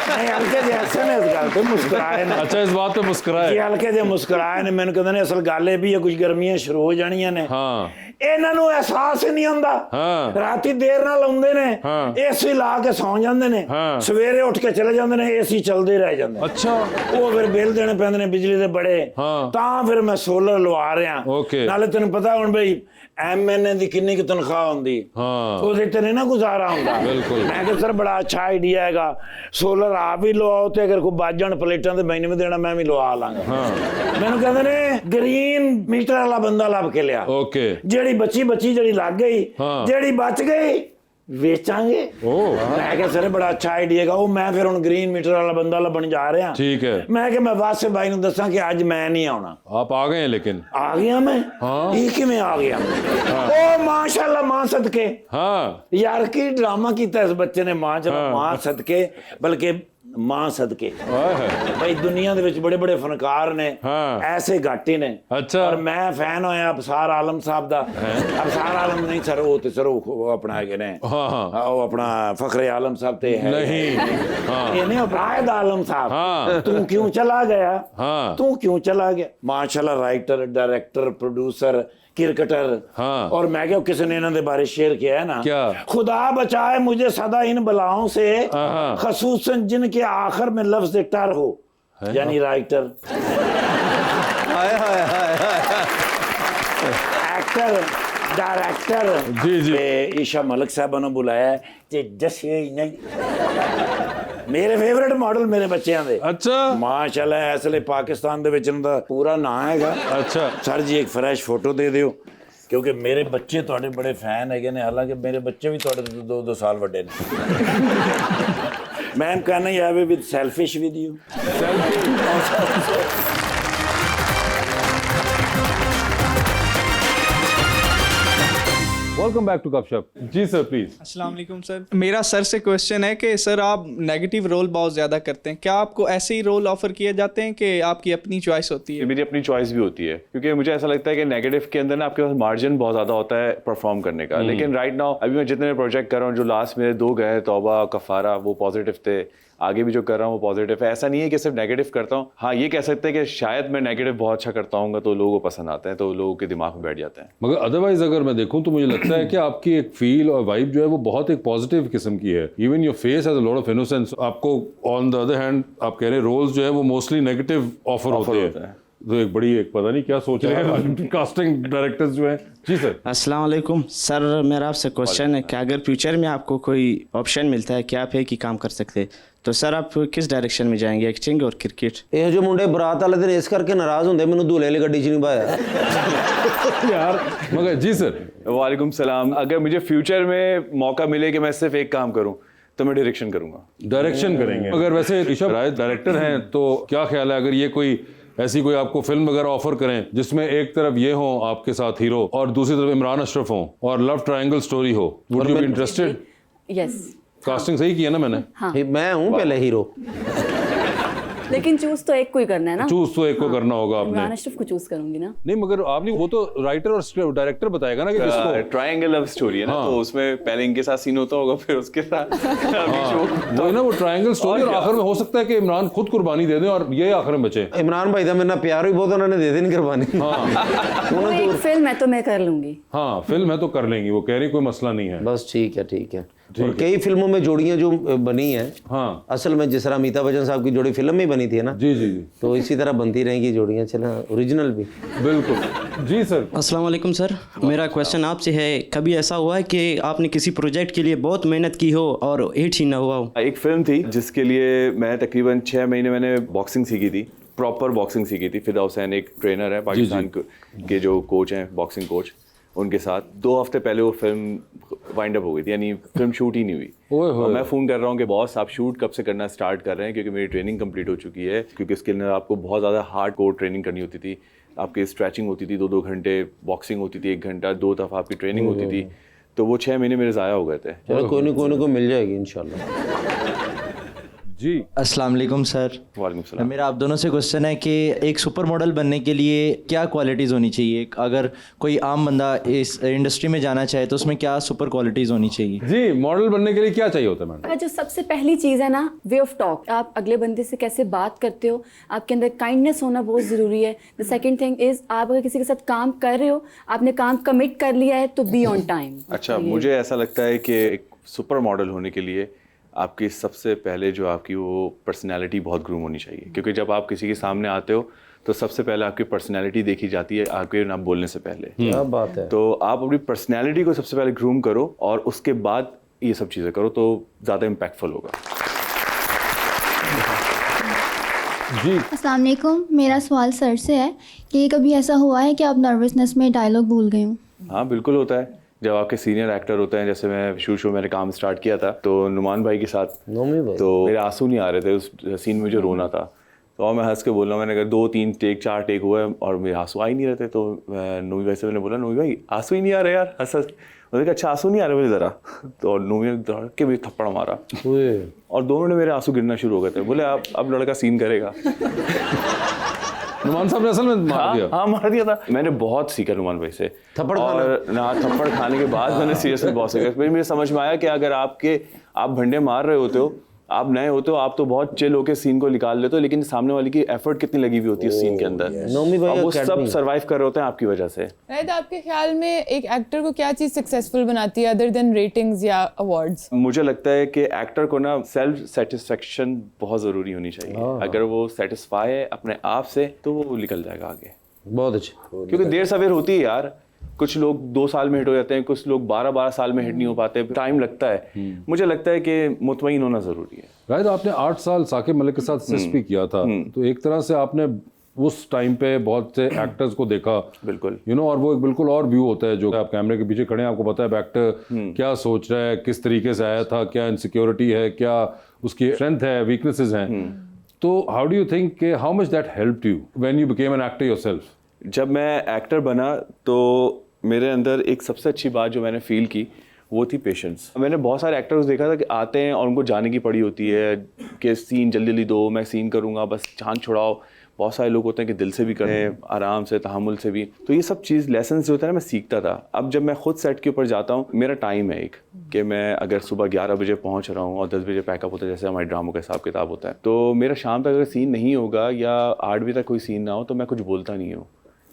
ਨਹੀਂ ਹਲਕੇ ਜਿਹੇ ਹੱਸੇ ਨੇ ਇਸ ਗੱਲ ਤੇ, ਮੁਸਕਰਾਏ ਨੇ। अच्छा इस बात पे मुस्कुराए। ਜੀ ਹਲਕੇ ਜਿਹੇ ਮੁਸਕਰਾਏ ਨੇ। ਮੈਨੂੰ ਕਹਿੰਦੇ ਨੇ ਅਸਲ ਗੱਲ ਇਹ ਵੀ ਹੈ ਕੁਝ ਗਰਮੀਆਂ ਸ਼ੁਰੂ ਹੋ ਜਾਣੀਆਂ ਨੇ। हाँ ਇਹਨਾਂ ਨੂੰ ਅਹਿਸਾਸ ਹੀ ਨਹੀਂ ਹੁੰਦਾ। ਹਾਂ। ਰਾਤੀ ਦੇਰ ਨਾਲ ਆਉਂਦੇ ਨੇ, ਹਾਂ। ਏਸੀ ਲਾ ਕੇ ਸੌਂ ਜਾਂਦੇ ਨੇ, ਹਾਂ। ਸਵੇਰੇ ਉੱਠ ਕੇ ਚਲੇ ਜਾਂਦੇ ਨੇ, ਏਸੀ ਚੱਲਦੇ ਰਹਿ ਜਾਂਦੇ ਨੇ। अच्छा ਉਹ ਫਿਰ ਬਿੱਲ ਦੇਣੇ ਪੈਂਦੇ ਨੇ ਬਿਜਲੀ ਦੇ ਬੜੇ। ਹਾਂ। ਤਾਂ ਫਿਰ ਮੈਂ ਸੋਲਰ ਲਵਾ ਰਿਹਾ। Okay। ਨਾਲੇ ਤੈਨੂੰ ਪਤਾ ਹੁਣ ਬਈ ਐਮਐਨਏ ਦੀ ਕਿੰਨੀ ਕੁ ਤਨਖਾਹ ਹੁੰਦੀ, ਹਾਂ। ਉਹਦੇ ਤੇ ਨਹੀਂ ਨਾ ਗੁਜ਼ਾਰਾ ਹੁੰਦਾ। ਬਿਲਕੁਲ। ਮੈਂ ਕਿਹਾ ਸਰ ਬੜਾ ਅੱਛਾ ਆਈਡੀਆ ਹੈਗਾ, ਸੋਲਰ ਆਪ ਹੀ ਲਵਾਓ ਤੇ ਅਗਰ ਕੋਈ ਵੱਜ ਜਾਣ ਪਲੇਟਾਂ ਤੇ ਮੈਨੂੰ ਵੀ ਦੇਣਾ, ਮੈਂ ਵੀ ਲਵਾ ਲਾਂਗਾ। ਮੈਨੂੰ ਕਹਿੰਦੇ ਨੇ ਗ੍ਰੀਨ ਮੀਟਰ ਵਾਲਾ ਬੰਦਾ ਲੱਭ ਕੇ ਲਿਆ। ओके ਜਿਹੜੀ ਬੱਚੀ ਜਿਹੜੀ ਲੱਗ ਗਈ, ਹਾਂ। ਜਿਹੜੀ ਬਚ ਗਈ ਵੇਚਾਂਗੇ। ओह ਮੈਂ ਕਿਹਾ ਸਰ ਬੜਾ ਅੱਛਾ ਆਈਡੀਆ ਹੈਗਾ। ਉਹ ਮੈਂ ਫਿਰ ਹੁਣ ਗ੍ਰੀਨ ਮੀਟਰ ਵਾਲਾ ਬੰਦਾ ਲੱਭਣ ਜਾ ਰਿਹਾ। ठीक है। ਮੈਂ ਕਿਹਾ ਮੈਂ ਵਾਸੇ ਬਾਈ ਨੂੰ ਦੱਸਾਂ ਕਿ ਅੱਜ ਮੈਂ ਨਹੀਂ ਆਉਣਾ। आप आ गए हैं लेकिन ਆ ਗਿਆ ਮੈਂ। ਹਾਂ। ਇਹ ਕਿਵੇਂ ਆ ਗਿਆ? ਉਹ ਮਾਸ਼ਾਅੱਲਾ ਮਾਂ ਸਦਕੇ। हाँ ਯਾਰ ਕੀ ਡਰਾਮਾ ਕੀਤਾ ਇਸ ਬੱਚੇ ਨੇ। ਮਾਂ ਚਲੋ ਮਾਂ ਸਦਕੇ, ਬਲਕਿ ਮਾਂ ਸਦਕੇ। आए है। ਭਾਈ ਦੁਨੀਆ ਦੇ ਵਿੱਚ ਬੜੇ ਬੜੇ ਫਨਕਾਰ ਨੇ, ਹਾਂ। ਐਸੇ ਘਾਟੇ ਨੇ। अच्छा ਔਰ ਮੈਂ ਫੈਨ ਹੋਇਆ ਅਬਸਾਰ ਆਲਮ ਸਾਹਿਬ ਦਾ। ਅਬਸਾਰ ਆਲਮ ਨਹੀਂ ਸਰ, ਉਹ ਤੇ ਸਰ ਉਹ ਆਪਣਾ ਹੈਗੇ ਨੇ। हाँ हाँ ਉਹ ਆਪਣਾ ਫਖਰੇ ਆਲਮ ਸਾਹਿਬ ਤੇ ਹੈ नहीं हाँ ਇਹ ਨਹੀਂ ਰਾਇਦ ਆਲਮ ਸਾਹਿਬ। हाँ ਤੂੰ ਕਿਉਂ ਚਲਾ ਗਿਆ? हाँ तू क्यों चला गया? माशाल्लाह राइटर, डायरेक्टर, प्रोड्यूसर, क्रिकेटर। हाँ। और मैं क्या किसी ने इन्होंने बारे शेयर किया है ना, क्या? खुदा बचाए मुझे सदा इन बलाओं से, हाँ। खसूसन जिनके आखिर में लफ्ज टर हो, यानी राइटर, हाय हाय हाय हाय। Actor, director. जी, जी। ते ईशा मलिक साहब ने बुलाया ते जसे नहीं मेरे फेवरेट मॉडल मेरे बच्चों दे। अच्छा माशाल्लाह ਇਸ ਲਈ ਪਾਕਿਸਤਾਨ ਦੇ ਵਿੱਚ ਇਹਨਾਂ ਦਾ ਪੂਰਾ ਨਾਂ ਹੈਗਾ। अच्छा ਸਰ ਜੀ ਇੱਕ ਫਰੈਸ਼ ਫੋਟੋ ਦੇ ਦਿਓ, ਕਿਉਂਕਿ ਮੇਰੇ ਬੱਚੇ ਤੁਹਾਡੇ ਬੜੇ ਫੈਨ ਹੈਗੇ ਨੇ। ਹਾਲਾਂਕਿ ਮੇਰੇ ਬੱਚੇ ਵੀ ਤੁਹਾਡੇ ਤੋਂ 2 ਸਾਲ ਵੱਡੇ ਨੇ। Ma'am can I have with selfish with you? Welcome back to गपशप। जी सर प्लीज। अस्सलाम वालेकुम सर, मेरा सर से क्वेश्चन है कि सर आप नेगेटिव रोल बहुत ज़्यादा करते हैं, क्या आपको ऐसे ही रोल ऑफर किए जाते हैं कि आपकी अपनी चॉइस होती ये है? मेरी अपनी चॉइस भी होती है, क्योंकि मुझे ऐसा लगता है कि नेगेटिव के अंदर ना आपके पास मार्जिन बहुत ज़्यादा होता है परफॉर्म करने का। लेकिन राइट नाउ अभी मैं जितने प्रोजेक्ट कर रहा हूँ, जो लास्ट मेरे 2 गए तौबा कफारा, वो पॉजिटिव थे। आगे भी जो कर रहा हूँ वो पॉजिटिव है। ऐसा नहीं है कि सिर्फ नेगेटिव करता हूँ। हाँ, ये कह सकते हैं कि शायद मैं नेगेटिव बहुत अच्छा करता हूँ तो लोगों को पसंद आता है, तो लोगों के दिमाग में बैठ जाते हैं। मगर अदरवाइज अगर मैं देखूं तो मुझे लगता है कि आपकी एक फील और वाइब जो है वो बहुत एक पॉजिटिव किस्म की है। Even your face has a lot of innocence. आपको ऑन द अदर हैंड आप कह रहे हैं रोल्स जो है वो मोस्टली नेगेटिव ऑफर होते हैं। तो एक बड़ी एक पता नहीं क्या सोच रहे हैं कास्टिंग डायरेक्टर्स जो हैं। जी सर। अस्सलाम वालेकुम सर, मेरा आपसे क्वेश्चन है कि अगर फ्यूचर में आपको कोई ऑप्शन मिलता है कि आप एक ही काम कर सकते हैं, तो सर आप किस डायरेक्शन में जाएंगे, एक्टिंग और क्रिकेट? ਇਹ ਜੋ ਮੁੰਡੇ ਬਰਾਤ ਵਾਲੇ ਦਿਨ ਇਸ ਕਰਕੇ ਨਾਰਾਜ਼ ਹੁੰਦੇ ਮੈਨੂੰ दूल्हे वाली ਗੱਡੀ 'ਚ ਨਹੀਂ ਪਾਇਆ। यार मगर जी सर। वालेकुम सलाम। अगर मुझे फ्यूचर में मौका मिले कि मैं सिर्फ एक काम करूँ तो मैं डायरेक्शन करूँगा। डायरेक्शन करेंगे। अगर वैसे ऋषभ राय डायरेक्टर हैं तो क्या ख्याल है अगर ये कोई ऐसी कोई आपको फिल्म वगैरह ऑफर करें जिसमें एक तरफ ये हो आपके साथ हीरो और दूसरी तरफ इमरान अशरफ हो और लव ट्रायंगल स्टोरी हो, would you be interested? Yes. Casting सही किया ना मैंने? मैं हूँ पहले हीरो। लेकिन चूज तो एक को ही करना है ना। चूज तो एक को करना होगा इमरान आपने। अशरफ को चूज करूंगी ना। नहीं मगर आपने वो तो राइटर और डायरेक्टर बताएगा ना कि किसको। ट्रायंगल लव स्टोरी है ना, तो उसमें पहले इनके साथ सीन होता होगा, फिर उसके साथ वो है ना वो ट्रायंगल स्टोरी और आखिर में हो सकता है कि इमरान खुद कुर्बानी दे दें और ये आखिर में बचे। इमरान भाई का मेरे नाल प्यार भी बहुत उन्होंने दे देनी कुर्बानी। वो एक फिल्म है तो मैं कर लूंगी। हाँ फिल्म है तो कर लेंगी, वो कह रही कोई मसला नहीं है। बस ठीक है ठीक है। और कई फिल्मों में जोड़ियां जो बनी है, हाँ असल में जिस तरह अमिताभ बच्चन साहब की जोड़ी फिल्म में बनी थी ना, जी जी जी तो इसी तरह बनती रहेंगी जोड़ियां, चला ओरिजिनल भी। बिल्कुल। जी सर। अस्सलाम वालेकुम सर, मेरा क्वेश्चन आपसे है, कभी ऐसा हुआ है कि आपने किसी प्रोजेक्ट के लिए बहुत मेहनत की हो और हिट ही ना हुआ हो? एक फिल्म थी जिसके लिए मैं तकरीबन 6 महीने मैंने बॉक्सिंग सीखी थी, प्रॉपर बॉक्सिंग सीखी थी। फिदा हुसैन एक ट्रेनर है पाकिस्तान के जो कोच हैं, बॉक्सिंग कोच, उनके साथ 2 हफ्ते पहले वो फिल्म वाइंड अप हो गई थी, यानी फिल्म शूट ही नहीं हुई। और मैं फ़ोन कर रहा हूँ कि बॉस आप शूट कब से करना स्टार्ट कर रहे हैं, क्योंकि मेरी ट्रेनिंग कंप्लीट हो चुकी है। क्योंकि उसके लिए आपको बहुत ज़्यादा हार्ड कोर ट्रेनिंग करनी होती थी, आपकी स्ट्रेचिंग होती थी 2-2 घंटे, बॉक्सिंग होती थी 1 घंटा, 2 दफ़ा आपकी ट्रेनिंग होती थी। तो वो 6 महीने मेरे ज़ाया हो गए थे। चलो कोई ना कोई मिल जाएगी इंशाल्लाह। जी अस्सलाम वालेकुम सर। वालेकुम सलाम। मेरा आप दोनों से क्वेश्चन है कि एक सुपर मॉडल बनने के लिए क्या क्वालिटीज़ होनी चाहिए? अगर कोई आम बंदा इस इंडस्ट्री में जाना चाहे तो उसमें क्या सुपर क्वालिटीज़ होनी चाहिए? जी, मॉडल बनने के लिए क्या चाहिए होता है मैडम? जो सबसे पहली चीज़ है ना, वे ऑफ टॉक। आप अगले बंदे से कैसे बात करते हो, आपके अंदर काइंडनेस होना बहुत ज़रूरी है। द सेकंड थिंग इज़, आप अगर किसी के साथ काम कर रहे हो, आपने काम कमिट कर लिया है तो बी ऑन टाइम। अच्छा, मुझे ऐसा लगता है कि एक सुपर मॉडल होने के लिए आपकी सबसे पहले जो आपकी वो पर्सनैलिटी बहुत ग्रूम होनी चाहिए, क्योंकि जब आप किसी के सामने आते हो तो सबसे पहले आपकी पर्सनैलिटी देखी जाती है आपके ना बोलने से पहले। क्या बात है। तो आप अपनी पर्सनैलिटी को सबसे पहले ग्रूम करो और उसके बाद ये सब चीज़ें करो तो ज़्यादा इम्पैक्टफुल होगा। जी अस्सलाम वालेकुम। मेरा सवाल सर से है कि कभी ऐसा हुआ है कि आप नर्वसनेस में डायलॉग भूल गए हो? हाँ, बिल्कुल होता है। जब आपके सीनियर एक्टर होते हैं, जैसे मैं शुरू शुरू मैंने काम स्टार्ट किया था तो नुमान भाई के साथ, तो मेरे आंसू नहीं आ रहे थे उस सीन में जो रोना था। तो और मैं हंस के बोल रहा हूँ, मैंने कहा 2 3 टेक 4 टेक हुए और मेरे आंसू आ ही नहीं रहे थे। तो नूमी भाई से मैंने बोला, नूमी भाई आंसू ही नहीं आ रहे यार, हंस हंस। उन्होंने कहा अच्छा आंसू नहीं आ रहे मुझे ज़रा। तो नूमी ने धड़ के मुझे थप्पड़ मारा और 2 मिनट मेरे आंसू गिरना शुरू हो गए थे। बोले अब लड़का सीन करेगा। नुमान साहब ने असल में मार दिया। हाँ, मार दिया था। मैंने बहुत सीखा नुमान भाई से थप्पड़ थप्पड़ खाने के बाद मैंने सीरियसली बहुत सीखा। फिर मुझे समझ में आया कि अगर आप भंडे मार रहे होते हो, आप नए होते हो, आप तो बहुत चिल होकर सीन को निकाल लेते हो, लेकिन सामने वाले की एफर्ट कितनी लगी हुई होती है सीन के अंदर। वो सब सरवाइव कर रहे होते हैं आपकी वजह से। राइट, आपके ख्याल में एक एक्टर को क्या चीज़ सक्सेसफुल बनाती है अदर देन रेटिंग्स या अवार्ड्स? मुझे लगता है कि एक्टर को ना सेल्फ सेटिस्फेक्शन बहुत ज़रूरी होनी चाहिए। अगर वो सेटिस्फाई है अपने आप से तो वो निकल जाएगा आगे। बहुत अच्छा। क्योंकि देर सवेर होती है यार। कुछ लोग 2 साल में हिट हो जाते हैं, कुछ लोग 12 साल में हिट नहीं हो पाते, टाइम लगता है। मुझे लगता है कि मुतमईन होना ज़रूरी है। राइट, आपने 8 साल साकिब मलिक के साथ एसएसपी किया था, तो एक तरह से आपने उस टाइम पे बहुत से एक्टर्स को देखा। बिल्कुल, और वो एक बिल्कुल और व्यू होता है जो आप कैमरे के पीछे खड़े हैं, आपको पता है एक्टर क्या सोच रहा है, किस तरीके से आया था, क्या इनसिक्योरिटी है, क्या उसकी स्ट्रेंथ है, वीकनेसेस हैं। तो हाउ डू यू थिंक कि how much that helped you when you became an actor yourself? जब मैं एक्टर बना तो मेरे अंदर एक सबसे अच्छी बात जो मैंने फील की वो थी पेशेंस। मैंने बहुत सारे एक्टर्स देखा था कि आते हैं और उनको जाने की पड़ी होती है कि सीन जल्दी जल्दी दो, मैं सीन करूँगा, बस जान छुड़ाओ। बहुत सारे लोग होते हैं कि दिल से भी करें, आराम से, तहम्मुल से भी। तो ये सब चीज़ लेसन जो होता है ना, मैं सीखता था। अब जब मैं खुद सेट के ऊपर जाता हूँ, मेरा टाइम है एक कि मैं अगर सुबह 11 बजे पहुँच रहा हूँ और 10 बजे पैकअप होता है, जैसे हमारे ड्रामों का हिसाब किताब होता है, तो मेरा शाम तक अगर सीन नहीं होगा या 8 बजे तक कोई सीन ना हो तो मैं कुछ बोलता नहीं हूँ।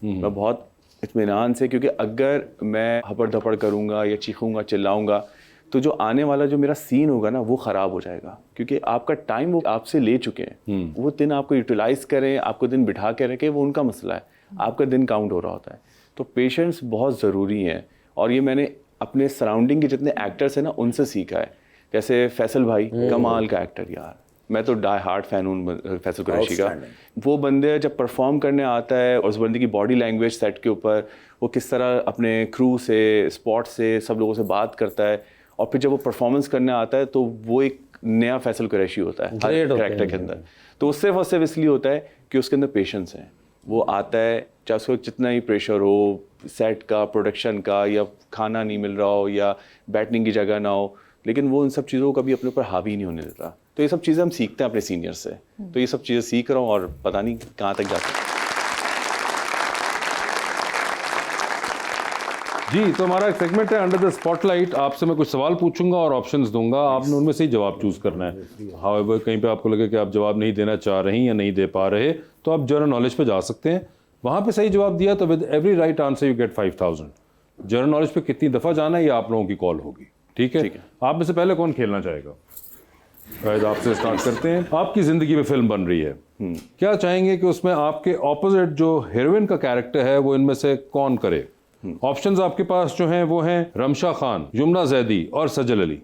मैं बहुत इत्मीनान से, क्योंकि अगर मैं हपड़ धपड़ करूँगा या चीखूँगा चिल्लाऊँगा तो जो आने वाला जो मेरा सीन होगा ना वो ख़राब हो जाएगा, क्योंकि आपका टाइम वो आपसे ले चुके हैं। वो दिन आपको यूटिलाइज़ करें, आपको दिन बिठा के रखें, वो उनका मसला है, आपका दिन काउंट हो रहा होता है। तो पेशेंस बहुत ज़रूरी है और ये मैंने अपने सराउंडिंग के जितने एक्टर्स हैं ना उनसे सीखा है। जैसे फैसल भाई, कमाल का एक्टर यार, मैं तो डाई हार्ट फ़ैन हूँ फैसल कुरैशी का। वो बंदे जब परफॉर्म करने आता है और उस बंदे की बॉडी लैंग्वेज सेट के ऊपर, वो किस तरह अपने क्रू से, स्पॉट से, सब लोगों से बात करता है, और फिर जब वो परफॉर्मेंस करने आता है तो वो एक नया फैसल कुरैशी होता है हर कैरेक्टर के अंदर। तो उससे वो सिर्फ इसलिए होता है कि उसके अंदर पेशेंस है। वो आता है चाहे उसको जितना ही प्रेशर हो, सेट का, प्रोडक्शन का, या खाना नहीं मिल रहा हो या बैठने की जगह ना हो, लेकिन वो इन सब चीज़ों को कभी अपने ऊपर हावी नहीं होने देता। तो ये सब चीज़ें हम सीखते हैं अपने सीनियर से। तो ये सब चीज़ें सीख रहा हूँ और पता नहीं कहाँ तक जा सकते। जी, तो हमारा एक सेगमेंट है अंडर द स्पॉटलाइट। आपसे मैं कुछ सवाल पूछूंगा और ऑप्शंस दूंगा, आपने उनमें से ही जवाब चूज करना है। हाउएवर कहीं पे आपको लगे कि आप जवाब नहीं देना चाह रहे हैं या नहीं दे पा रहे, तो आप जनरल नॉलेज पे जा सकते हैं। वहां पे सही जवाब दिया तो with every right answer you get 5000। General knowledge पे कितनी दफा जाना है ये आप लोगों की कॉल होगी, ठीक है? आप में से पहले कौन खेलना चाहेगा? शायद आपसे स्टार्ट करते हैं। आपकी जिंदगी में फिल्म बन रही है, क्या चाहेंगे कि उसमें आपके ऑपोजिट जो हीरोइन का कैरेक्टर है वो इनमें से कौन करे? ऑप्शंस आपके पास जो हैं वो हैं रमशा खान, युमना जैदी और सज्जल अली।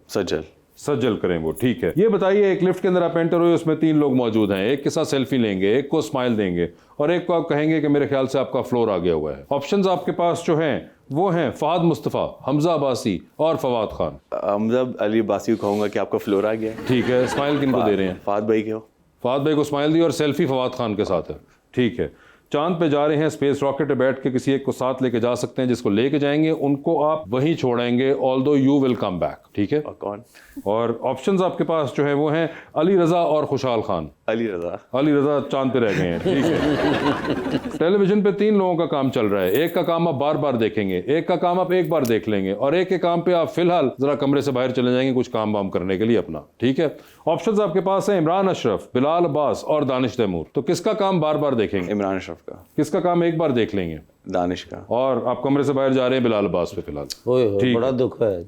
सज्जल करें वो, ठीक है। ये बताइए, एक लिफ्ट के अंदर आप एंटर हुए, उसमें 3 लोग मौजूद हैं, एक के साथ सेल्फी लेंगे, एक को स्माइल देंगे और एक को आप कहेंगे कि मेरे ख्याल से आपका फ्लोर आ गया हुआ है। ऑप्शंस आपके पास जो हैं वो हैं फहद मुस्तफ़ा, हमजा अब्बासी और फवाद खान। हमजा अली अब्बासी को कहूँगा कि आपका फ्लोर आ गया। ठीक है, स्माइल किनको दे रहे हैं? फहद भाई को। फहद भाई को स्माइल दी और सेल्फी फवाद खान के साथ है, ठीक है। चांद पे जा रहे हैं, स्पेस रॉकेट पे बैठ के किसी एक को साथ लेके जा सकते हैं, जिसको लेके जाएंगे उनको आप वहीं छोड़ेंगे, although you will come back, ठीक है। और कौन? और ऑप्शंस आपके पास जो है वो हैं अली रजा और खुशहाल खान। अली रजा। अली रजा चांद पे रह गए हैं, ठीक है। टेलीविजन पे 3 लोगों का काम चल रहा है, एक का काम आप बार बार देखेंगे, एक का काम आप एक बार देख लेंगे, और एक के काम पे आप फिलहाल जरा कमरे से बाहर चले जाएंगे कुछ काम वाम करने के लिए अपना, ठीक है। ऑप्शंस आपके पास हैं इमरान अशरफ, बिलाल अब्बास और दानिश तैमूर। तो किसका काम बार बार देखेंगे? इमरान अशरफ का। किसका काम एक बार देख लेंगे? दानिश का। और आप कमरे से बाहर जा रहे हैं बिलाल अब्बास पे फिलहाल। ओए होए, ठीक बड़ा दुख है।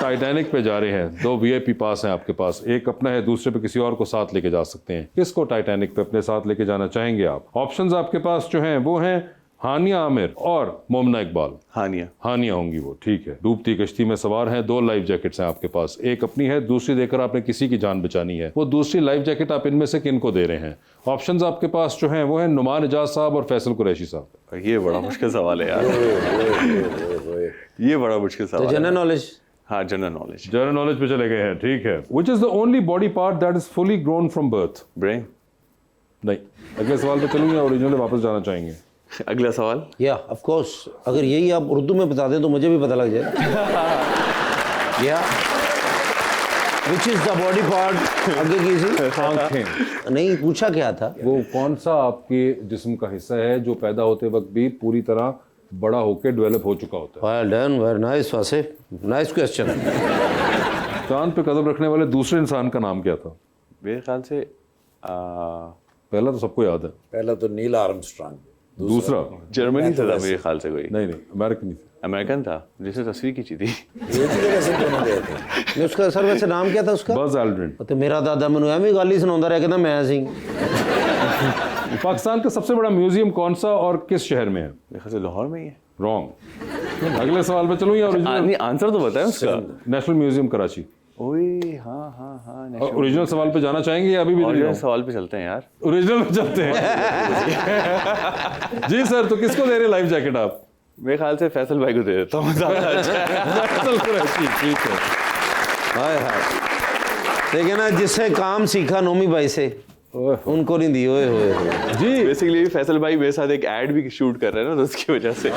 टाइटैनिक पे जा रहे हैं, 2 वीआईपी पास हैं आपके पास, एक अपना है, दूसरे पे किसी और को साथ लेके जा सकते हैं। किसको टाइटैनिक पे अपने साथ लेके जाना चाहेंगे आप? ऑप्शंस आपके पास जो हैं वो हैं हानिया आमिर और मोमना इकबाल। हानिया होंगी वो, ठीक है। डूबती कश्ती में सवार हैं, 2 लाइफ जैकेट्स हैं आपके पास, एक अपनी है, दूसरी देकर आपने किसी की जान बचानी है। वो दूसरी लाइफ जैकेट आप इनमें से किन को दे रहे हैं? ऑप्शंस आपके पास जो हैं वो हैं नुमान इजाज साहब और फैसल कुरैशी साहब। ये बड़ा मुश्किल सवाल है यार। ये बड़ा मुश्किल सवाल है। General knowledge. हाँ, जनरल नॉलेज। जनरल नॉलेज पे चले गए हैं, ठीक है। Which is the only body part that is fully grown from birth? Brain. नहीं, अगले सवाल पे चलूंगा, ओरिजिनल वापस जाना चाहेंगे? अगला सवाल। या ऑफ कोर्स, अगर यही आप उर्दू में बता दें तो मुझे भी पता लग जाए। या which is the body part, आगे किसी आंखें। नहीं, पूछा क्या था? वो कौन सा आपके जिस्म का हिस्सा है जो पैदा होते वक्त भी पूरी तरह बड़ा होकर डेवलप हो चुका होता है? Well done, very nice Wasif, nice question. चांद पे कदम रखने वाले दूसरे इंसान का नाम क्या था? मेरे ख्याल से पहला तो सबको याद है। पहला तो नील आर्मस्ट्रांग, दूसरा जर्मनी से था मेरे ख्याल से कोई। नहीं, अमेरिकन नहीं। अमेरिकन था, जिसे तस्वीर खींची थी। नहीं, उसका सर वैसे नाम क्या था उसका? Buzz Aldrin. तो मेरा दादा मैनू एवं गाली सुनाता रहा, कहता मैं सिंह। पाकिस्तान का सबसे बड़ा म्यूजियम कौन सा और किस शहर में है? मेरे ख्याल से लाहौर में ही है। रॉन्ग। अगले सवाल पे चलूँ या ओरिजिनल? आंसर तो बताएं उसका। National museum Karachi. ओए हाँ। ओरिजिनल सवाल पे जाना चाहेंगे या अभी भी? ओरिजिनल सवाल पे चलते हैं यार। ओरिजिनल पे चलते हैं। जी सर, तो किसको दे रहे लाइफ जैकेट आप? मेरे ख्याल से फैसल भाई को दे देता हूँ। फैसल कुरैशी, ठीक है। हाय हाय, देखिए ना, जिससे काम सीखा नोमी भाई से, उनको नहीं दी। ओए होए जी, बेसिकली फैसल भाई मेरे साथ एक ऐड भी शूट कर रहे हैं ना, तो उसकी वजह से।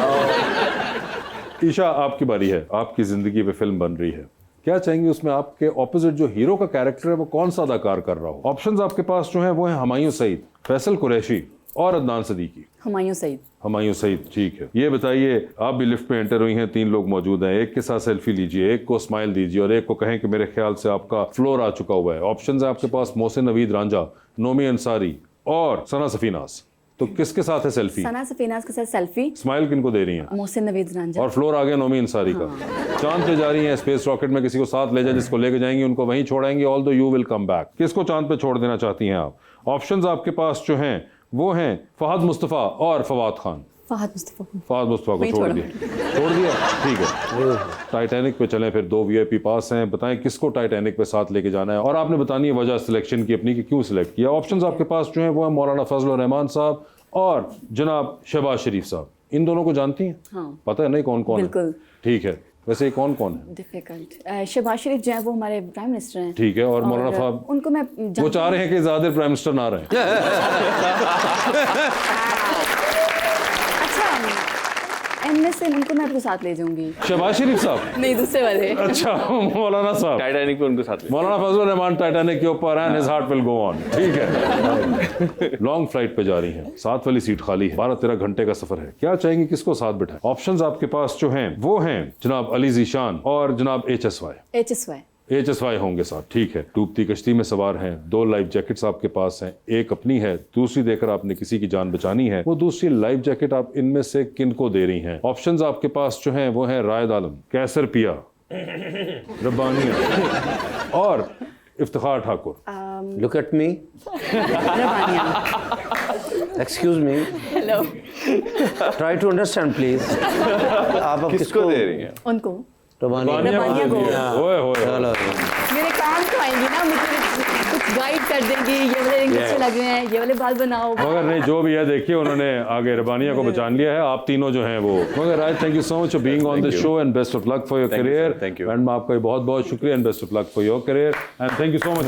ईशा, आपकी बारी है। आपकी जिंदगी पे फिल्म बन रही है, क्या चाहेंगे उसमें आपके ऑपोजिट जो हीरो का कैरेक्टर है वो कौन सा अदाकार कर रहा हो? ऑप्शंस आपके पास जो हैं वो हैं हुमायूं सईद, फैसल कुरैशी और अदनान सदीकी। हुमायूं सईद। हुमायूं सईद, ठीक है। ये बताइए, आप भी लिफ्ट में एंटर हुई हैं, 3 लोग मौजूद हैं, एक के साथ सेल्फी लीजिए, एक को स्माइल दीजिए और एक को कहें कि मेरे ख्याल से आपका फ्लोर आ चुका हुआ है। ऑप्शंस है आपके पास मोहसिन नवीद रांझा, नोमी अंसारी और सना सफीनास। तो किसके साथ है सेल्फी? सना सफीनास के साथ सेल्फी। स्माइल किनको दे रही हैं? मोहसिन नवीद रांझा। और फ्लोर आ गया नोमी अंसारी का। चांद पे जा रही हैं, स्पेस रॉकेट में किसी को साथ ले जाए, जिसको लेके जाएंगी उनको वहीं छोड़ेंगे, although you will come back. किसको चांद पे छोड़ देना चाहती हैं आप? ऑप्शंस आपके पास जो हैं वो हैं फहद मुस्तफ़ा और फवाद खान। फहद मुस्तफ़ा को छोड़ दिया, ठीक है। टाइटैनिक पे चलें फिर, 2 वीआईपी पास हैं, बताएं किसको टाइटैनिक पे साथ लेके जाना है और आपने बतानी है वजह सिलेक्शन की अपनी कि क्यों सिलेक्ट किया। ऑप्शंस आपके पास जो हैं वो है मौलाना फजल रहमान साहब और जनाब शहबाज शरीफ साहब। इन दोनों को जानती हैं? हाँ। पता है नहीं कौन कौन है? बिल्कुल। ठीक है, वैसे ये कौन कौन है? डिफिकल्ट। शहबाज शरीफ जो है वो हमारे प्राइम मिनिस्टर हैं। ठीक है, और मौलाना साहब? उनको मैं वो चाह रहे हैं कि ज्यादा प्राइम मिनिस्टर ना रहे। इनमें से उनको मैं अपने साथ ले जाऊंगी। शहबाज शरीफ साहब? नहीं, दूसरे वाले। अच्छा, मौलाना साहब टाइटैनिक पे उनको साथ ले। मौलाना फजल रहमान टाइटैनिक के ऊपर and his heart will go on, ठीक है। लॉन्ग फ्लाइट पे जा रही हैं, 7 वाली सीट खाली है, 12-13 घंटे का सफर है, क्या चाहेंगे किसको साथ बिठाएं? ऑप्शंस आपके पास जो हैं वो हैं जनाब अली जीशान और जनाब HSY होंगे साथ, ठीक है। डूबती कश्ती में सवार हैं, 2 लाइफ जैकेट्स आपके पास हैं, एक अपनी है, दूसरी देकर आपने किसी की जान बचानी है। वो दूसरी लाइफ जैकेट आप इनमें से किनको दे रही हैं? ऑप्शंस आपके पास जो हैं वो हैं रायद आलम, कैसर पिया, रब्बानिया और Iftikhar Thakur. Look at me, excuse me, hello, try to understand please. आप किसको दे रही हैं? उनको रब्बानिया को। मेरे काम तो आएंगी ना, मुझे कुछ गाइड कर देंगी, ये वाले रिंग अच्छे लग रहे हैं, ये वाले बाल बनाओ। मगर नहीं, जो भी है देखिए, उन्होंने आगे रब्बानिया को बचान लिया है, आप तीनों जो हैं वो। मगर Raj, thank you so much for being on the show and best of luck for your career. Thank you. And मैं आपका बहुत बहुत शुक्रिया and best of luck for your career and thank you so much.